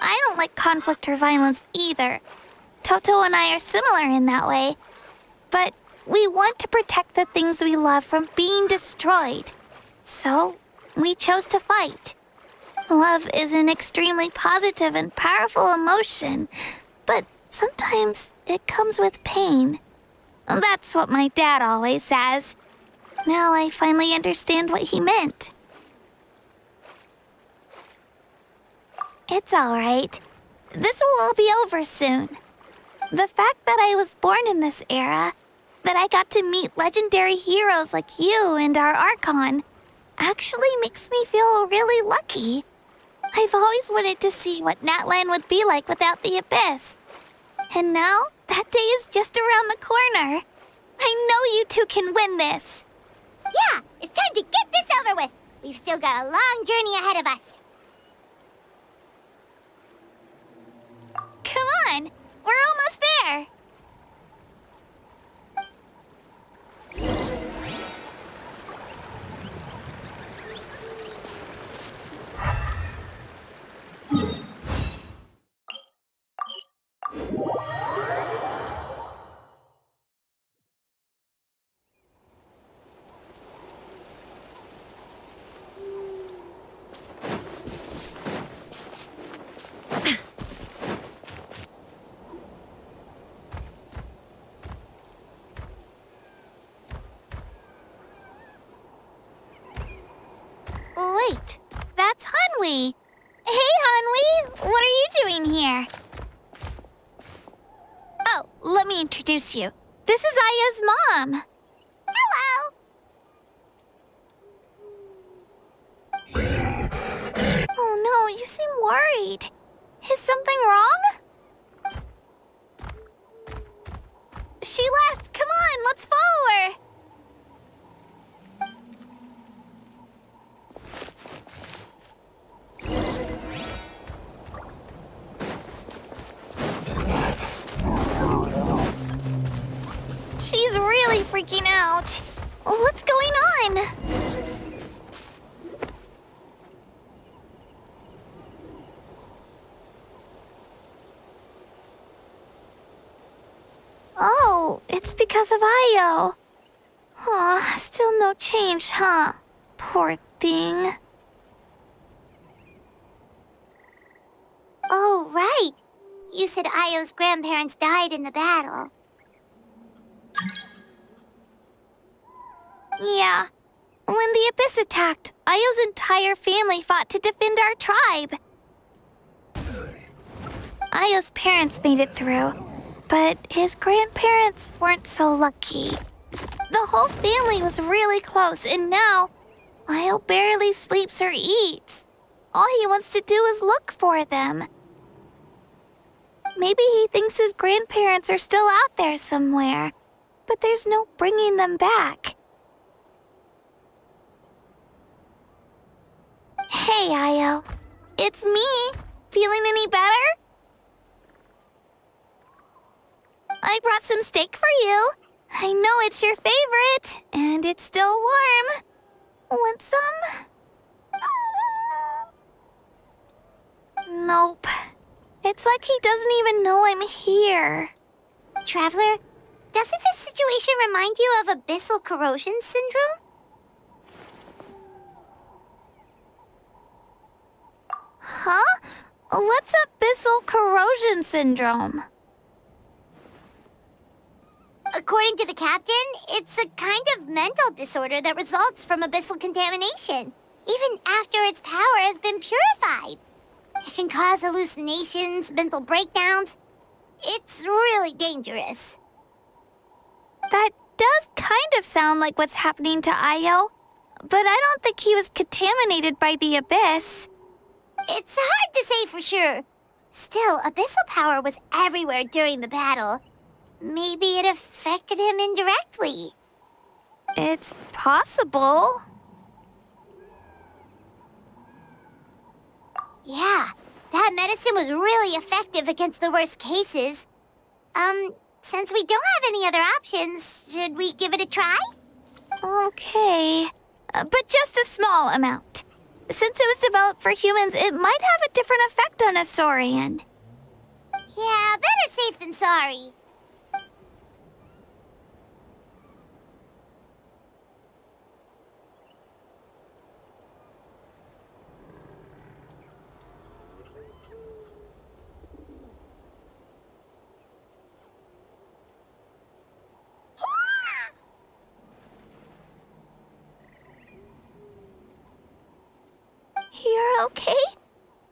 I don't like conflict or violence either. Toto and I are similar in that way. But we want to protect the things we love from being destroyed. So, we chose to fight. Love is an extremely positive and powerful emotion, but sometimes it comes with pain. That's what my dad always says. Now I finally understand what he meant. It's all right. This will all be over soon. The fact that I was born in this era, that I got to meet legendary heroes like you and our Archon, actually makes me feel really lucky. I've always wanted to see what Natlan would be like without the Abyss. And now, that day is just around the corner. I know you two can win this. Yeah, it's time to get this over with. We've still got a long journey ahead of us. Come on, we're almost there. Wait, that's Hanwi. Hey, Hanwi, what are you doing here? Oh, let me introduce you. This is Aya's mom. Hello. Oh no, you seem worried. Is something wrong? She left. Come on, let's follow her. She freaking out. What's going on? Oh, it's because of Io. Aw, still no change, huh? Poor thing. Oh, right. You said Io's grandparents died in the battle. Yeah. When the Abyss attacked, Io's entire family fought to defend our tribe. Io's parents made it through, but his grandparents weren't so lucky. The whole family was really close, and now Io barely sleeps or eats. All he wants to do is look for them. Maybe he thinks his grandparents are still out there somewhere, but there's no bringing them back. Hey, Io. It's me. Feeling any better? I brought some steak for you. I know it's your favorite, and it's still warm. Want some? Nope. It's like he doesn't even know I'm here. Traveler, doesn't this situation remind you of abyssal corrosion syndrome? Huh? What's abyssal corrosion syndrome? According to the captain, it's a kind of mental disorder that results from abyssal contamination, even after its power has been purified. It can cause hallucinations, mental breakdowns. It's really dangerous. That does kind of sound like what's happening to Io, but I don't think he was contaminated by the Abyss. It's hard to say for sure. Still, abyssal power was everywhere during the battle. Maybe it affected him indirectly. It's possible. Yeah, that medicine was really effective against the worst cases. Since we don't have any other options, should we give it a try? Okay, but just a small amount. Since it was developed for humans, it might have a different effect on a Saurian. Yeah, better safe than sorry. You're okay?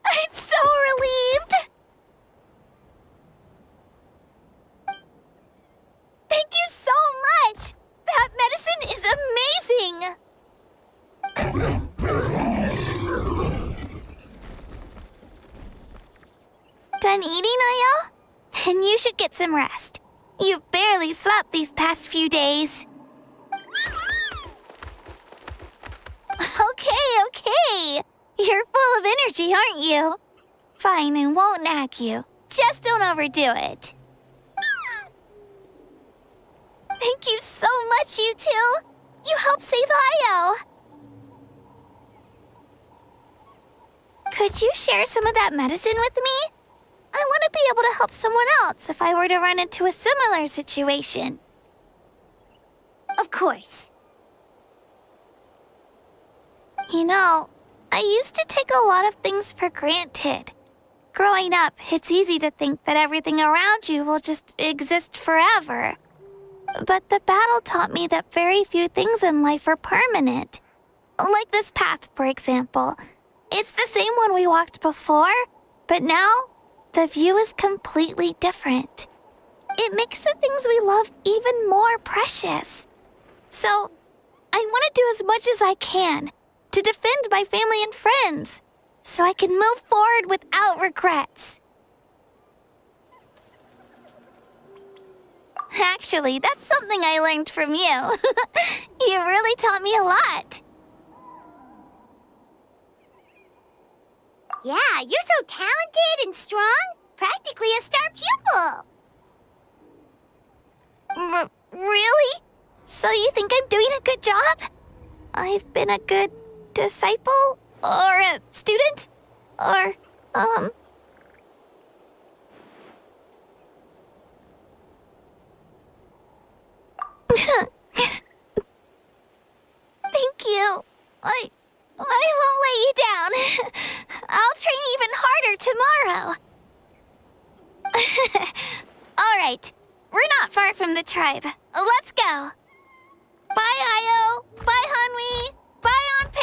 I'm so relieved! Thank you so much! That medicine is amazing! Done eating, Io? Then you should get some rest. You've barely slept these past few days. Okay. You're full of energy, aren't you? Fine, I won't nag you. Just don't overdo it. Thank you so much, you two. You helped save Io. Could you share some of that medicine with me? I want to be able to help someone else if I were to run into a similar situation. Of course. You know, I used to take a lot of things for granted. Growing up, it's easy to think that everything around you will just exist forever. But the battle taught me that very few things in life are permanent. Like this path, for example. It's the same one we walked before, but now the view is completely different. It makes the things we love even more precious. So, I want to do as much as I can to defend my family and friends, so I can move forward without regrets. Actually, that's something I learned from you. You really taught me a lot. Yeah, you're so talented and strong. Practically a star pupil. Really? So you think I'm doing a good job? I've been a good disciple? Or a student? Or, Thank you. I won't let you down. I'll train even harder tomorrow. All right. We're not far from the tribe. Let's go. Bye, Io. Bye, Hanwi. Bye, Onpeo.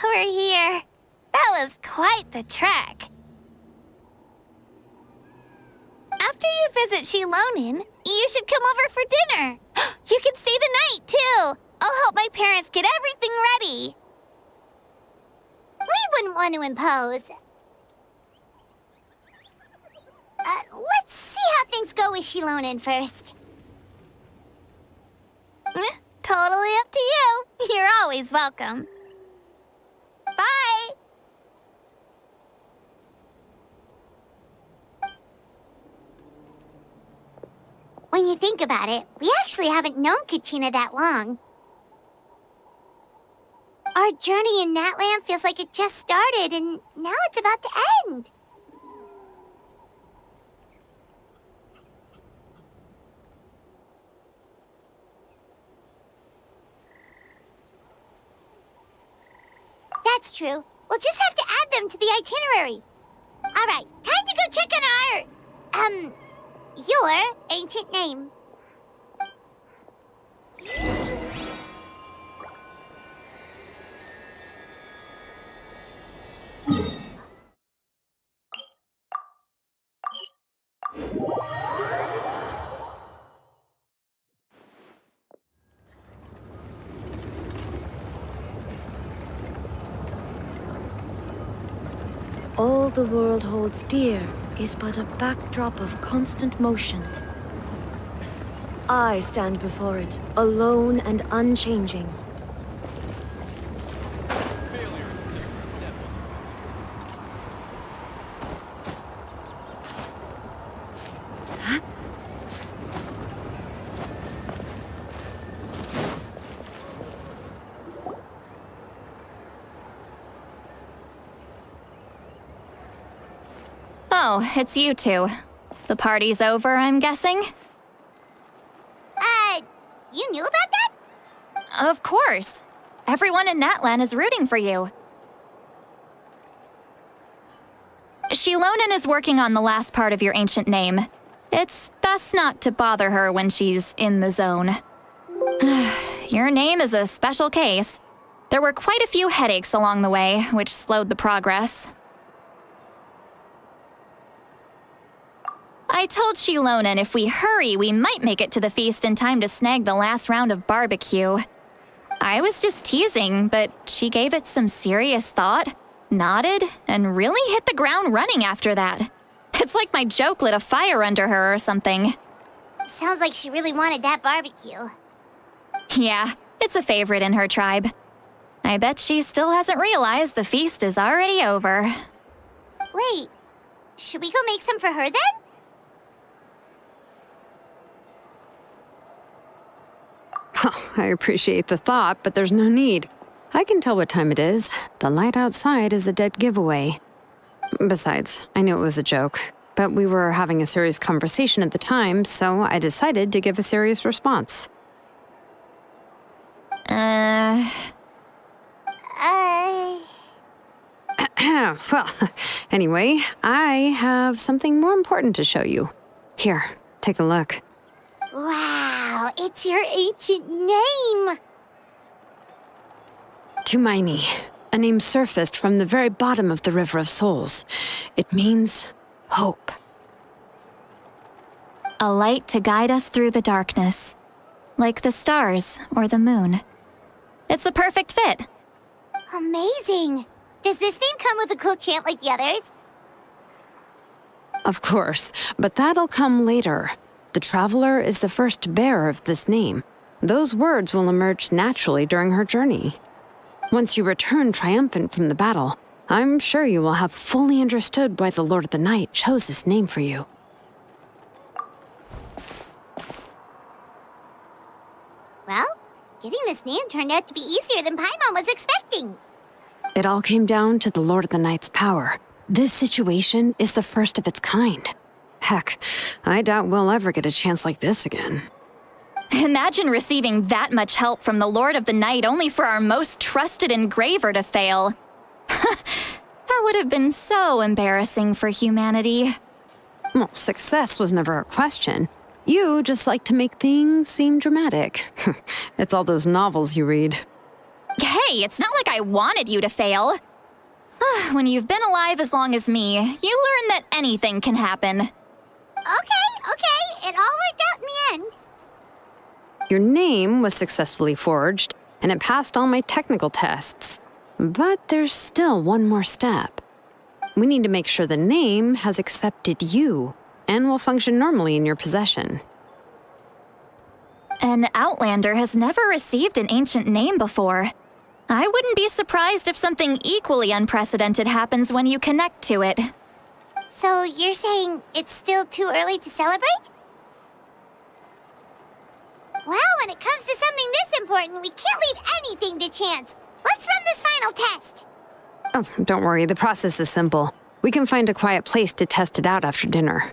We're here. That was quite the trek. After you visit Shilonin, you should come over for dinner. You can stay the night, too. I'll help my parents get everything ready. We wouldn't want to impose. Let's see how things go with Shilonin first. Totally up to you. You're always welcome. Bye. When you think about it, we actually haven't known Kachina that long. Our journey in Natland feels like it just started, and now it's about to end. That's true. We'll just have to add them to the itinerary. All right, time to go check on your ancient name. All the world holds dear is but a backdrop of constant motion. I stand before it, alone and unchanging. Oh, it's you two. The party's over, I'm guessing? You knew about that? Of course. Everyone in Natlan is rooting for you. Shilonin is working on the last part of your ancient name. It's best not to bother her when she's in the zone. Your name is a special case. There were quite a few headaches along the way, which slowed the progress. I told Shilonin if we hurry, we might make it to the feast in time to snag the last round of barbecue. I was just teasing, but she gave it some serious thought, nodded, and really hit the ground running after that. It's like my joke lit a fire under her or something. Sounds like she really wanted that barbecue. Yeah, it's a favorite in her tribe. I bet she still hasn't realized the feast is already over. Wait, should we go make some for her then? Oh, I appreciate the thought, but there's no need. I can tell what time it is. The light outside is a dead giveaway. Besides, I knew it was a joke, but we were having a serious conversation at the time, so I decided to give a serious response. Well, anyway, I have something more important to show you. Here, take a look. Wow, it's your ancient name! Tumaini. A name surfaced from the very bottom of the River of Souls. It means hope. A light to guide us through the darkness, like the stars or the moon. It's a perfect fit. Amazing! Does this name come with a cool chant like the others? Of course, but that'll come later. The Traveler is the first bearer of this name. Those words will emerge naturally during her journey. Once you return triumphant from the battle, I'm sure you will have fully understood why the Lord of the Night chose this name for you. Well, getting this name turned out to be easier than Paimon was expecting. It all came down to the Lord of the Night's power. This situation is the first of its kind. Heck, I doubt we'll ever get a chance like this again. Imagine receiving that much help from the Lord of the Night only for our most trusted engraver to fail. That would have been so embarrassing for humanity. Well, success was never a question. You just like to make things seem dramatic. It's all those novels you read. Hey, it's not like I wanted you to fail. When you've been alive as long as me, you learn that anything can happen. Okay, it all worked out in the end. Your name was successfully forged, and it passed all my technical tests. But there's still one more step. We need to make sure the name has accepted you, and will function normally in your possession. An Outlander has never received an ancient name before. I wouldn't be surprised if something equally unprecedented happens when you connect to it. So you're saying it's still too early to celebrate? Well, when it comes to something this important, we can't leave anything to chance. Let's run this final test. Oh, don't worry, the process is simple. We can find a quiet place to test it out after dinner.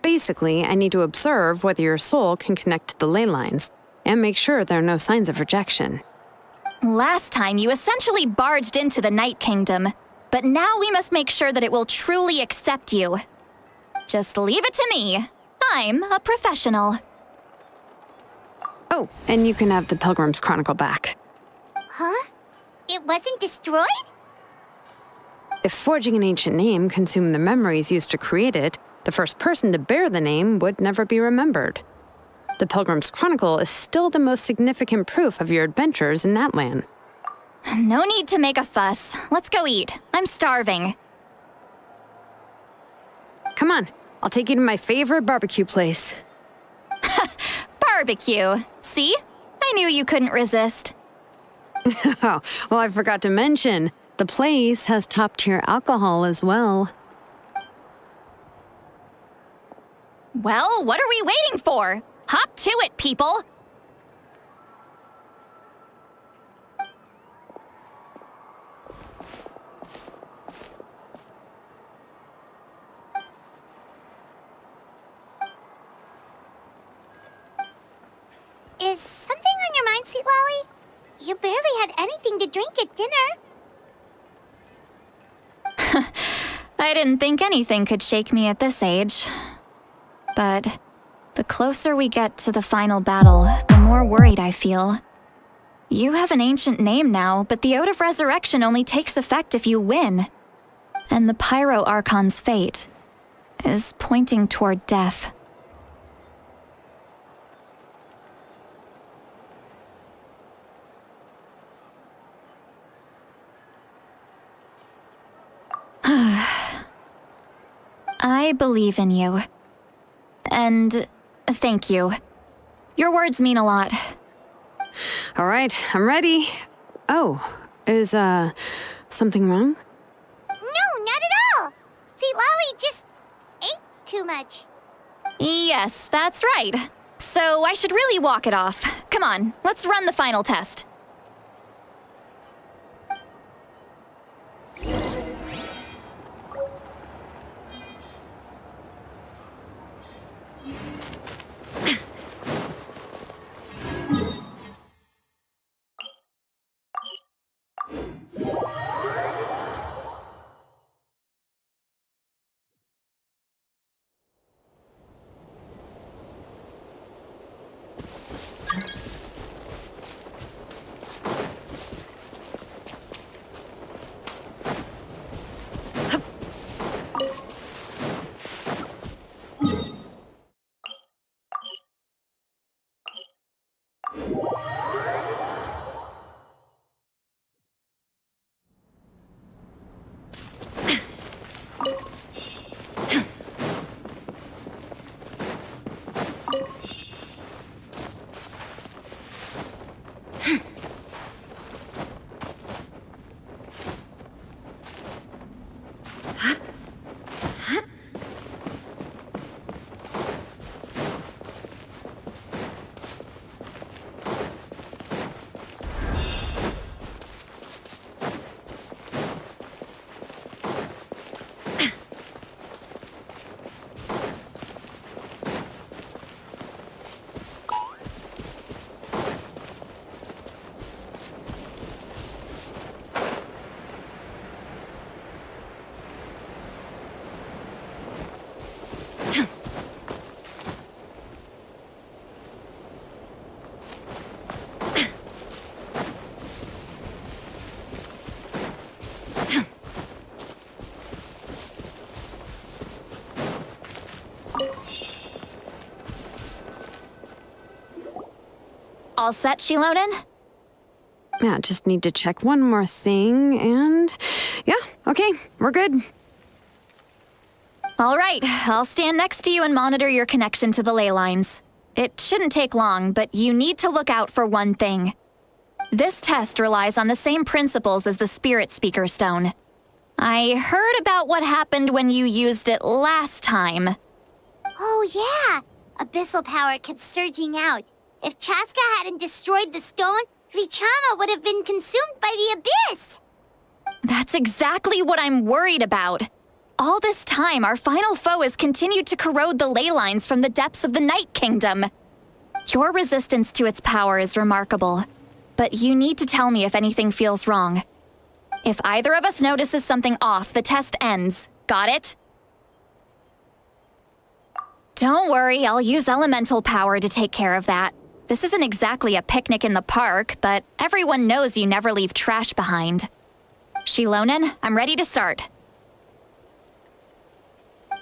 Basically, I need to observe whether your soul can connect to the ley lines, and make sure there are no signs of rejection. Last time, you essentially barged into the Night Kingdom, but now we must make sure that it will truly accept you. Just leave it to me. I'm a professional. Oh, and you can have the Pilgrim's Chronicle back. Huh? It wasn't destroyed? If forging an ancient name consumed the memories used to create it, the first person to bear the name would never be remembered. The Pilgrim's Chronicle is still the most significant proof of your adventures in that land. No need to make a fuss. Let's go eat. I'm starving. Come on, I'll take you to my favorite barbecue place. Barbecue. See? I knew you couldn't resist. Oh, well, I forgot to mention, the place has top-tier alcohol as well. Well, what are we waiting for? Hop to it, people! Is something on your mind, Sweet Lolly? You barely had anything to drink at dinner. I didn't think anything could shake me at this age. But the closer we get to the final battle, the more worried I feel. You have an ancient name now, but the Oath of Resurrection only takes effect if you win. And the Pyro Archon's fate is pointing toward death. I believe in you. And thank you. Your words mean a lot. All right, I'm ready. Oh, is, something wrong? No, not at all. Sweet Lolly just ate too much. Yes, that's right. So I should really walk it off. Come on, let's run the final test. All set, Shilonen? Yeah, just need to check one more thing, and... Yeah, okay, we're good. All right, I'll stand next to you and monitor your connection to the ley lines. It shouldn't take long, but you need to look out for one thing. This test relies on the same principles as the Spirit Speaker Stone. I heard about what happened when you used it last time. Oh yeah! Abyssal power kept surging out. If Chaska hadn't destroyed the stone, Vichama would have been consumed by the abyss! That's exactly what I'm worried about. All this time, our final foe has continued to corrode the ley lines from the depths of the Night Kingdom. Your resistance to its power is remarkable, but you need to tell me if anything feels wrong. If either of us notices something off, the test ends. Got it? Don't worry, I'll use elemental power to take care of that. This isn't exactly a picnic in the park, but everyone knows you never leave trash behind. Shilonen, I'm ready to start.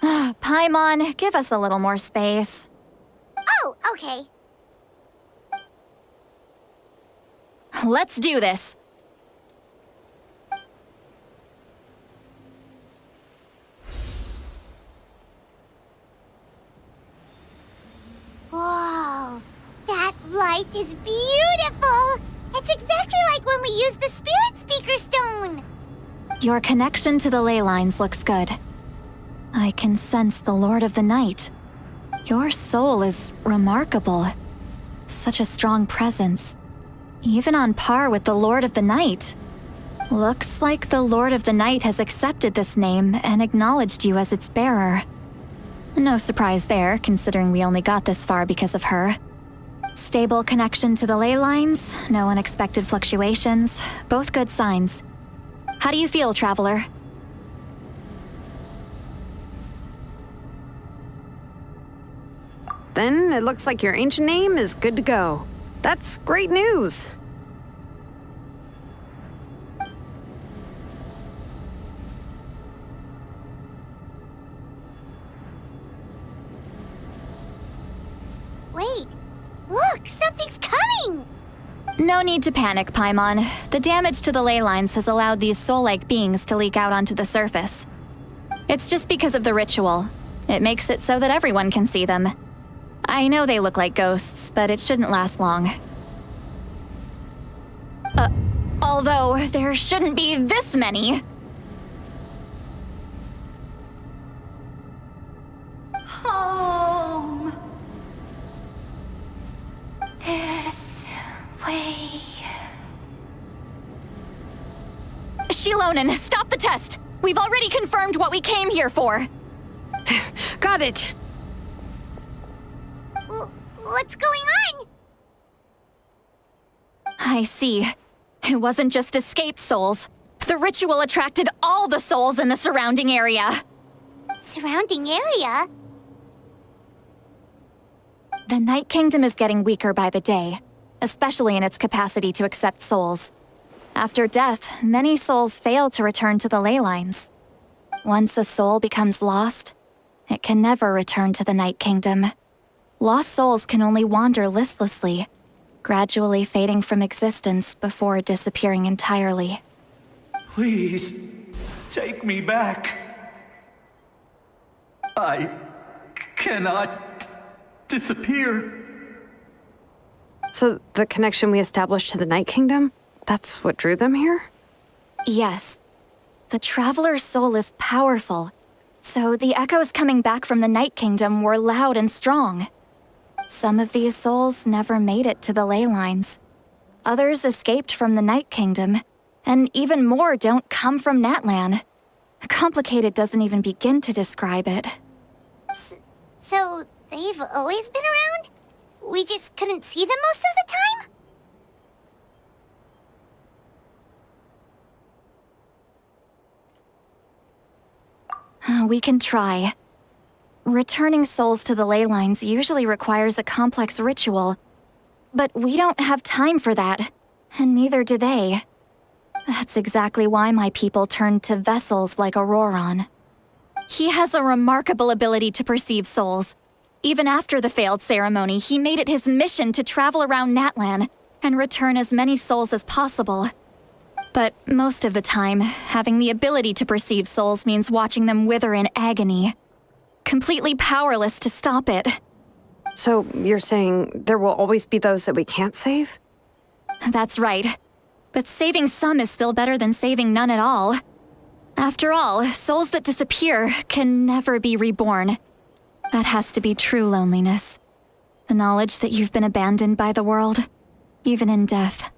Paimon, give us a little more space. Oh, okay. Let's do this. Whoa, that light is beautiful! It's exactly like when we used the Spirit Speaker Stone! Your connection to the ley lines looks good. I can sense the Lord of the Night. Your soul is remarkable. Such a strong presence. Even on par with the Lord of the Night. Looks like the Lord of the Night has accepted this name and acknowledged you as its bearer. No surprise there, considering we only got this far because of her. Stable connection to the ley lines, no unexpected fluctuations, both good signs. How do you feel, Traveler? Then it looks like your ancient name is good to go. That's great news. Wait, look, something's coming! No need to panic, Paimon. The damage to the ley lines has allowed these soul-like beings to leak out onto the surface. It's just because of the ritual. It makes it so that everyone can see them. I know they look like ghosts, but it shouldn't last long. Although, there shouldn't be this many. Home. This way. Shilonen, stop the test! We've already confirmed what we came here for. Got it. What's going on? I see. It wasn't just escaped souls. The ritual attracted all the souls in the surrounding area. Surrounding area? The Night Kingdom is getting weaker by the day, especially in its capacity to accept souls. After death, many souls fail to return to the ley lines. Once a soul becomes lost, it can never return to the Night Kingdom. Lost souls can only wander listlessly, gradually fading from existence before disappearing entirely. Please, take me back. I cannot disappear. So the connection we established to the Night Kingdom, that's what drew them here? Yes. The Traveler's soul is powerful, so the echoes coming back from the Night Kingdom were loud and strong. Some of these souls never made it to the ley lines. Others escaped from the Night Kingdom, and even more don't come from Natlan. Complicated doesn't even begin to describe it. So, they've always been around? We just couldn't see them most of the time? We can try. Returning souls to the ley lines usually requires a complex ritual, but we don't have time for that, and neither do they. That's exactly why my people turned to vessels like Auroron. He has a remarkable ability to perceive souls. Even after the failed ceremony, he made it his mission to travel around Natlan and return as many souls as possible. But most of the time, having the ability to perceive souls means watching them wither in agony. Completely powerless to stop it. So you're saying there will always be those that we can't save? That's right. But saving some is still better than saving none at all. After all, souls that disappear can never be reborn. That has to be true loneliness. The knowledge that you've been abandoned by the world, even in death.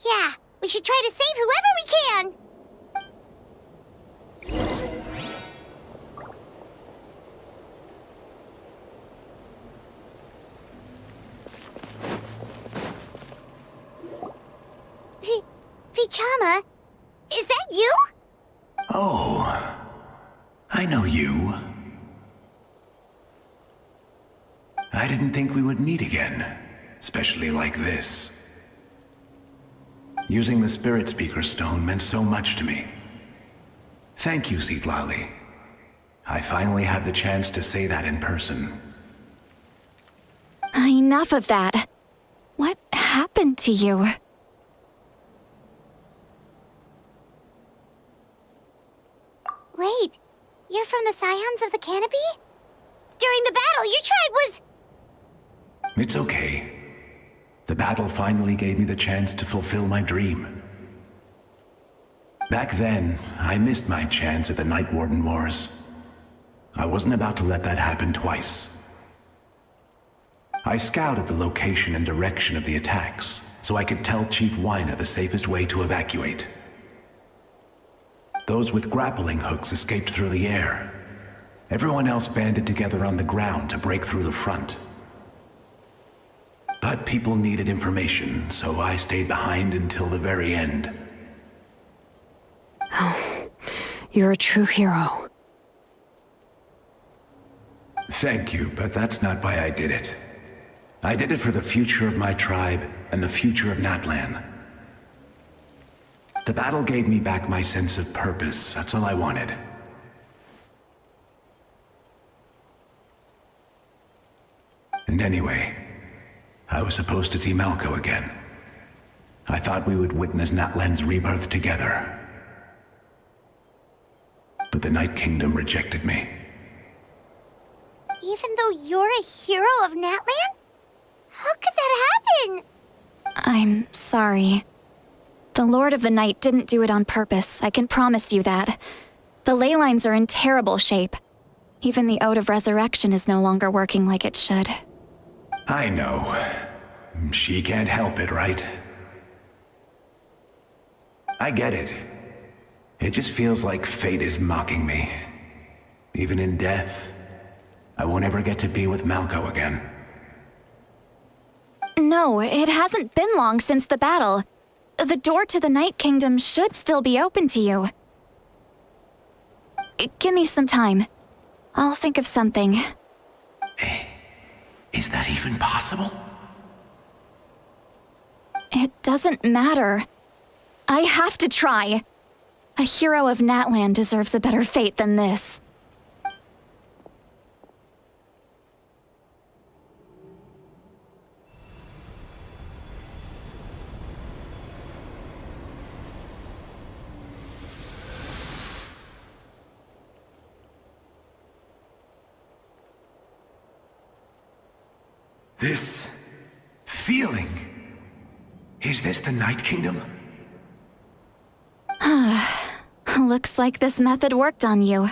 Yeah, we should try to save whoever we can! Vichama, is that you? Oh, I know you. I didn't think we would meet again, especially like this. Using the Spirit Speaker Stone meant so much to me. Thank you, Citlali. I finally had the chance to say that in person. Enough of that. What happened to you? Wait, you're from the Scions of the Canopy? During the battle, your tribe was... It's okay. The battle finally gave me the chance to fulfill my dream. Back then, I missed my chance at the Night Warden Wars. I wasn't about to let that happen twice. I scouted the location and direction of the attacks, so I could tell Chief Wyna the safest way to evacuate. Those with grappling hooks escaped through the air. Everyone else banded together on the ground to break through the front. But people needed information, so I stayed behind until the very end. Oh, you're a true hero. Thank you, but that's not why I did it. I did it for the future of my tribe and the future of Natlan. The battle gave me back my sense of purpose. That's all I wanted. And anyway, I was supposed to see Malco again. I thought we would witness Natlan's rebirth together. But the Night Kingdom rejected me. Even though you're a hero of Natlan? How could that happen? I'm sorry. The Lord of the Night didn't do it on purpose, I can promise you that. The ley lines are in terrible shape. Even the Ode of Resurrection is no longer working like it should. I know. She can't help it, right? I get it. It just feels like fate is mocking me. Even in death, I won't ever get to be with Malco again. No, it hasn't been long since the battle. The door to the Night Kingdom should still be open to you. Give me some time. I'll think of something. Is that even possible? It doesn't matter. I have to try. A hero of Natlan deserves a better fate than this. This feeling. Is this the Night Kingdom? Looks like this method worked on you.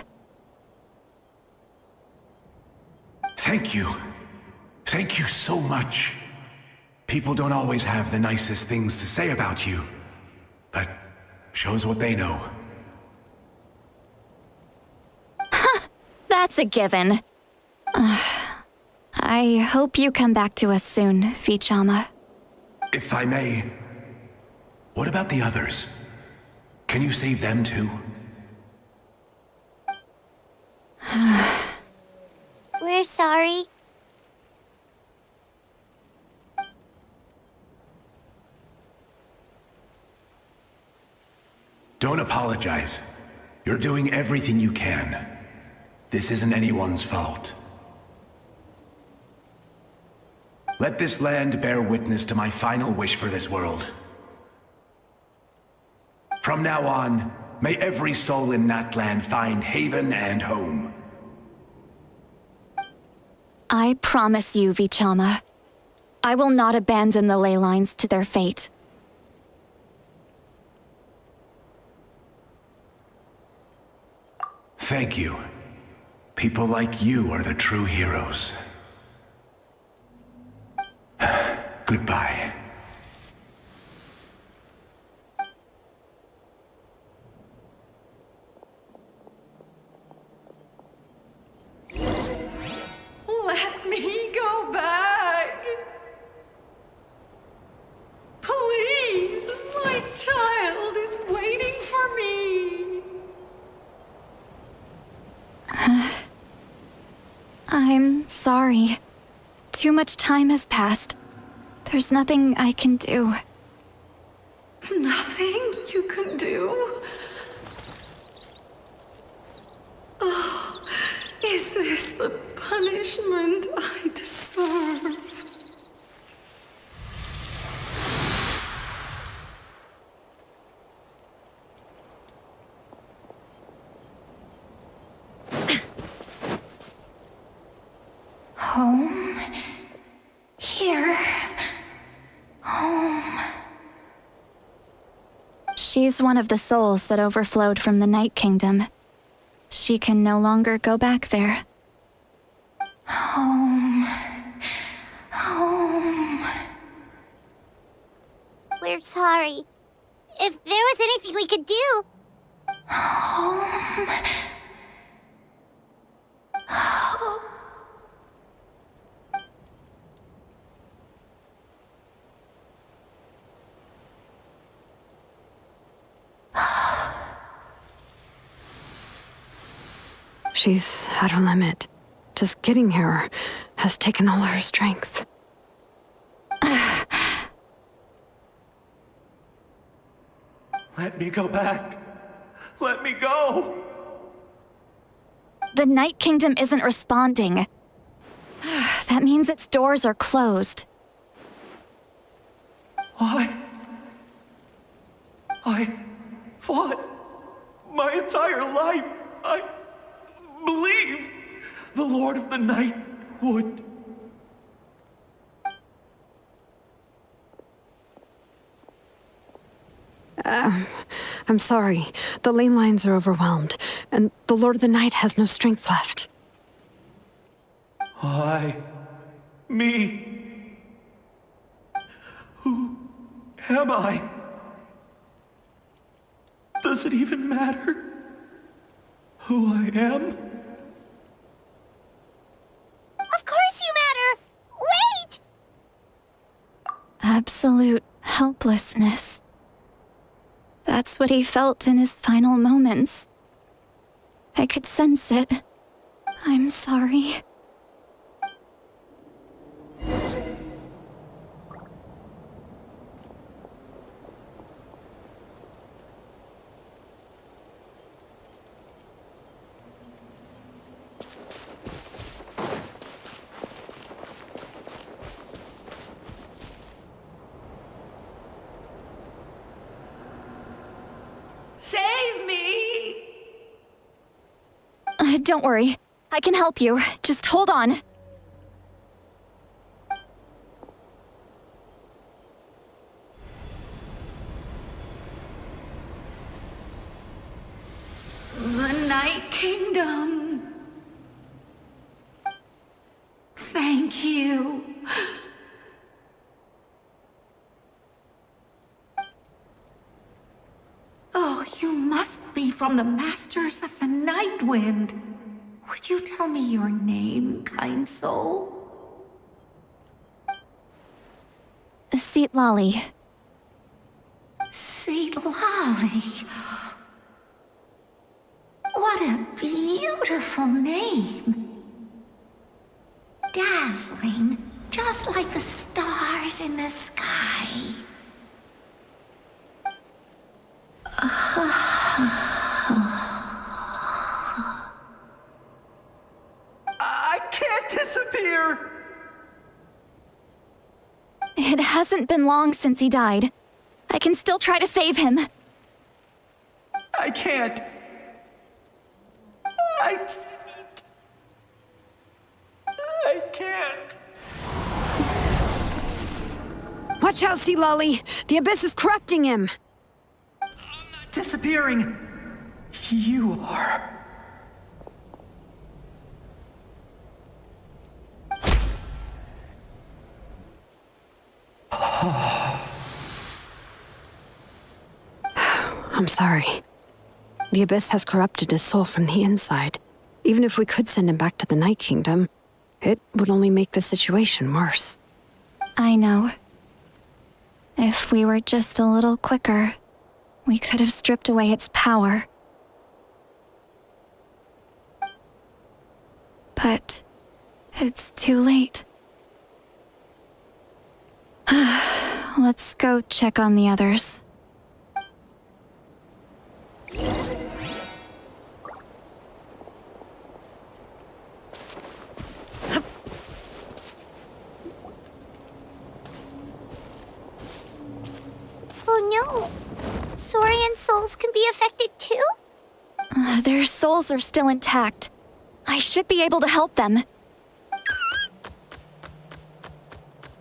Thank you. Thank you so much. People don't always have the nicest things to say about you, but shows what they know. That's a given. I hope you come back to us soon, Vichama. If I may, what about the others? Can you save them too? We're sorry. Don't apologize. You're doing everything you can. This isn't anyone's fault. Let this land bear witness to my final wish for this world. From now on, may every soul in that land find haven and home. I promise you, Vichama, I will not abandon the ley lines to their fate. Thank you. People like you are the true heroes. Goodbye. Let me go back. Please, my child is waiting for me. I'm sorry. Too much time has passed. There's nothing I can do. Nothing you can do? Oh, is this the punishment I deserve? Home? Here? Home? She's one of the souls that overflowed from the Night Kingdom. She can no longer go back there. Home. Home. We're sorry. If there was anything we could do... Home. She's at her limit. Just getting here has taken all her strength. Let me go back. Let me go. The Night Kingdom isn't responding. That means its doors are closed. I fought my entire life. I believed the Lord of the Night would. I'm sorry. The ley lines are overwhelmed, and the Lord of the Night has no strength left. Me. Who am I? Does it even matter who I am? Of course you matter! Wait! Absolute helplessness. That's what he felt in his final moments. I could sense it. I'm sorry. Save me! Don't worry. I can help you. Just hold on. The Night Kingdom. Thank you. Oh, you must be from the Masters of the Night Wind. Would you tell me your name, kind soul? Seatlolly. Seatlolly. What a beautiful name. Dazzling, just like the stars in the sky. disappear! It hasn't been long since he died. I can still try to save him. I can't. I can't. Watch out, Sea Lolly! The Abyss is corrupting him! Disappearing. You are. I'm sorry. The Abyss has corrupted his soul from the inside. Even if we could send him back to the Night Kingdom, it would only make the situation worse. I know. If we were just a little quicker, we could have stripped away its power. But it's too late. Let's go check on the others. Oh no! Saurian souls can be affected too? Their souls are still intact. I should be able to help them.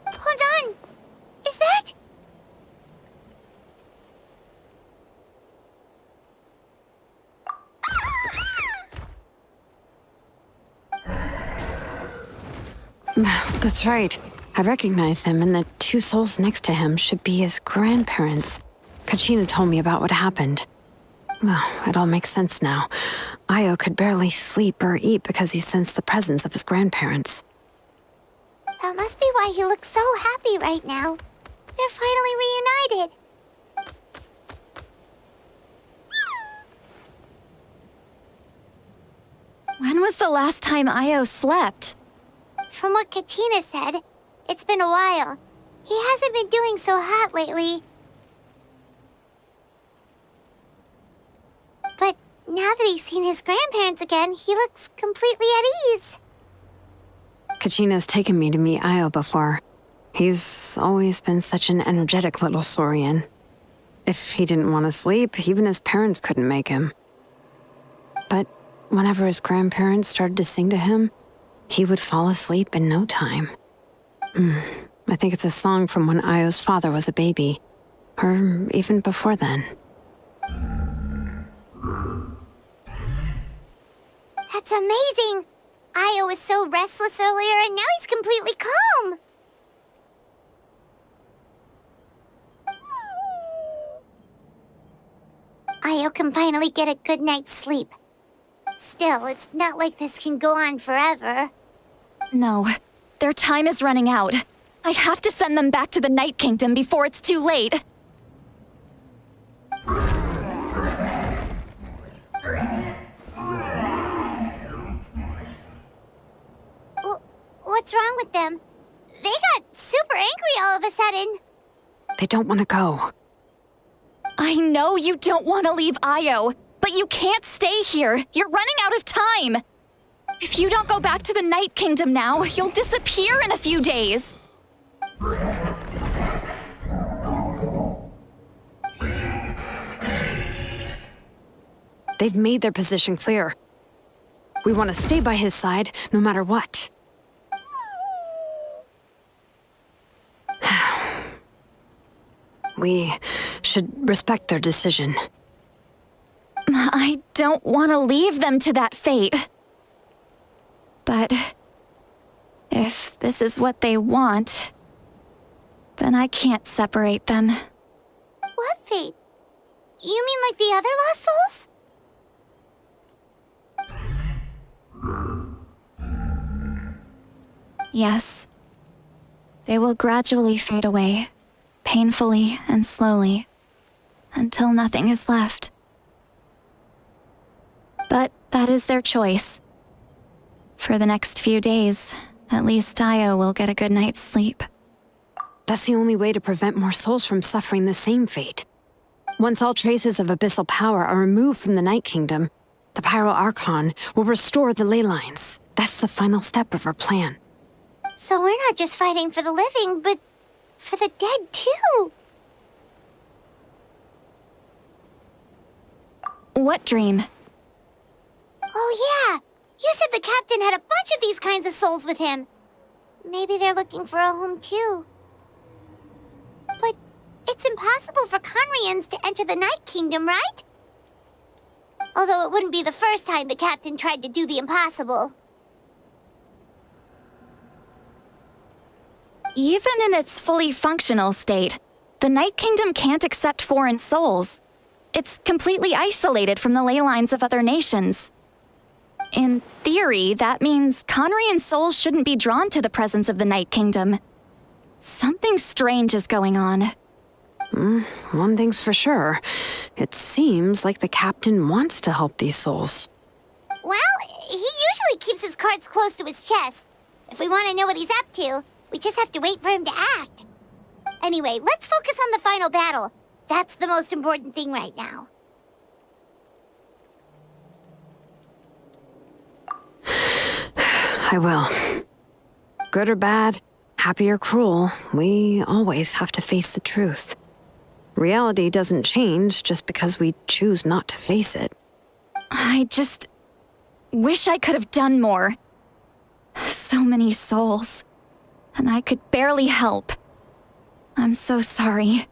Hold on! Is that... That's right. I recognize him, and the two souls next to him should be his grandparents. Kachina told me about what happened. Well, it all makes sense now. Io could barely sleep or eat because he sensed the presence of his grandparents. That must be why he looks so happy right now. They're finally reunited. When was the last time Io slept? From what Kachina said, it's been a while. He hasn't been doing so hot lately. But now that he's seen his grandparents again, he looks completely at ease. Kachina's taken me to meet Io before. He's always been such an energetic little saurian. If he didn't want to sleep, even his parents couldn't make him. But whenever his grandparents started to sing to him, he would fall asleep in no time. I think it's a song from when Io's father was a baby, or even before then. That's amazing! Io was so restless earlier, and now he's completely calm. Io can finally get a good night's sleep. Still, it's not like this can go on forever. No, their time is running out. I have to send them back to the Night Kingdom before it's too late. What's wrong with them? They got super angry all of a sudden. They don't want to go. I know you don't want to leave Io, but you can't stay here. You're running out of time. If you don't go back to the Night Kingdom now, you'll disappear in a few days. They've made their position clear. We want to stay by his side, no matter what. We should respect their decision. I don't want to leave them to that fate. But if this is what they want, then I can't separate them. What fate? You mean like the other lost souls? Yes. They will gradually fade away, painfully and slowly, until nothing is left. But that is their choice. For the next few days, at least Io will get a good night's sleep. That's the only way to prevent more souls from suffering the same fate. Once all traces of abyssal power are removed from the Night Kingdom, the Pyro Archon will restore the ley lines. That's the final step of our plan. So we're not just fighting for the living, but for the dead too. What dream? Oh yeah, you said the captain had a bunch of these kinds of souls with him. Maybe they're looking for a home too. But it's impossible for Conrians to enter the Night Kingdom, right? Although it wouldn't be the first time the captain tried to do the impossible. Even in its fully functional state, the Night Kingdom can't accept foreign souls. It's completely isolated from the ley lines of other nations. In theory, that means Conrian souls shouldn't be drawn to the presence of the Night Kingdom. Something strange is going on. One thing's for sure. It seems like the captain wants to help these souls. Well, he usually keeps his cards close to his chest. If we want to know what he's up to, we just have to wait for him to act. Anyway, let's focus on the final battle. That's the most important thing right now. I will. Good or bad, happy or cruel, we always have to face the truth. Reality doesn't change just because we choose not to face it. I just wish I could have done more. So many souls. And I could barely help. I'm so sorry.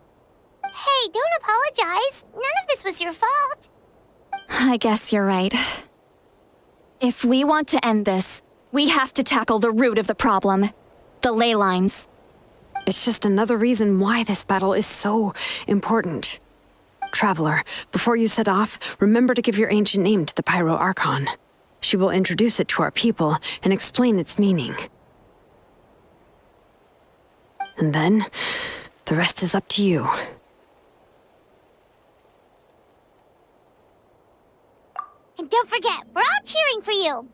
Hey, don't apologize. None of this was your fault. I guess you're right. If we want to end this, we have to tackle the root of the problem. The ley lines. It's just another reason why this battle is so important. Traveler, before you set off, remember to give your ancient name to the Pyro Archon. She will introduce it to our people and explain its meaning. And then, the rest is up to you. And don't forget, we're all cheering for you.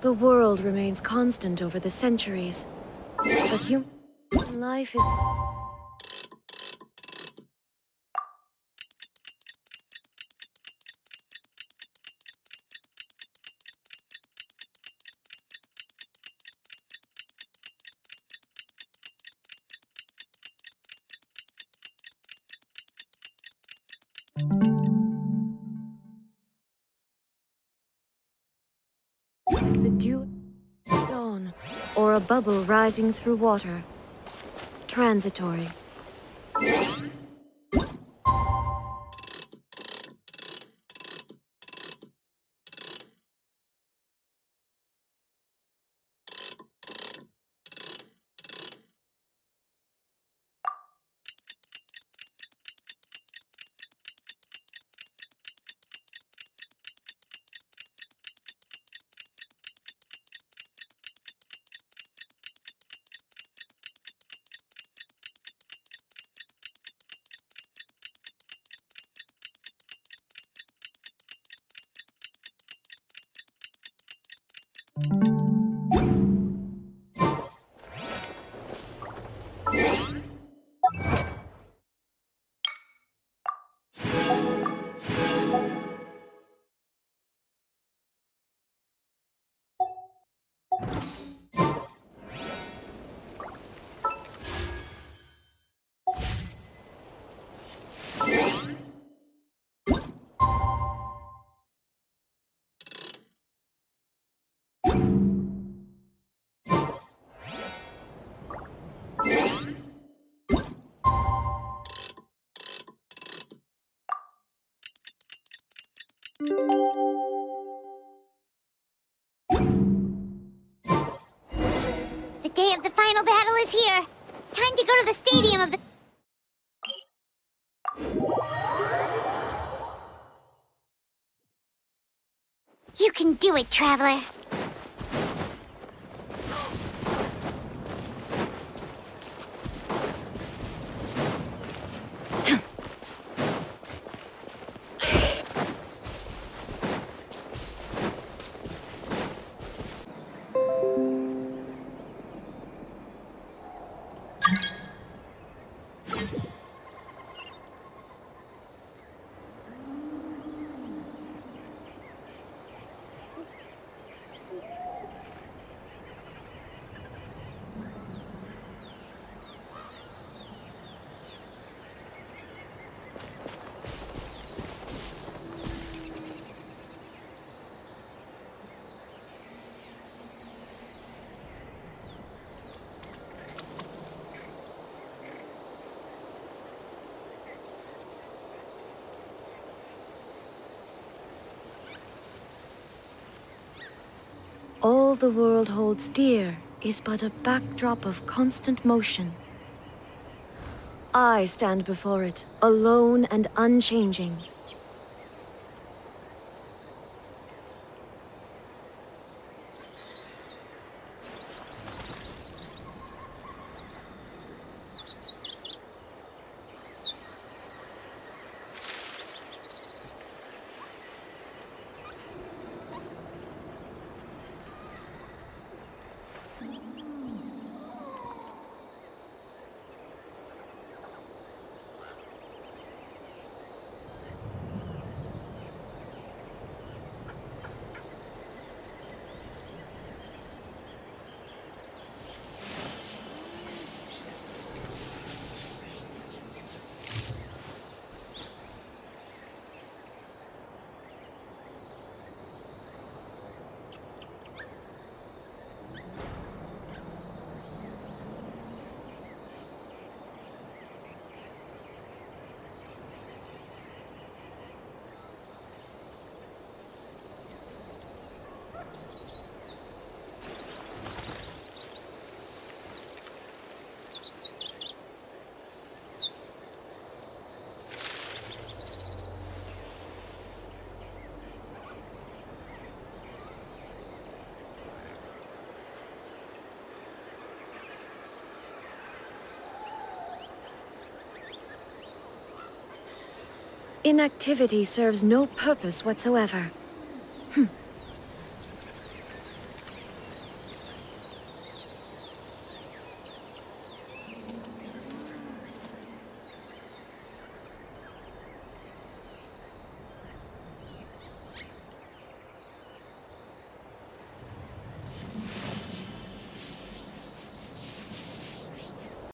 The world remains constant over the centuries, but human life is... like the dew at dawn, or a bubble rising through water. Transitory. The day of the final battle is here. Time to go to the stadium of the... You can do it, Traveler. All the world holds dear is but a backdrop of constant motion. I stand before it, alone and unchanging. Inactivity serves no purpose whatsoever.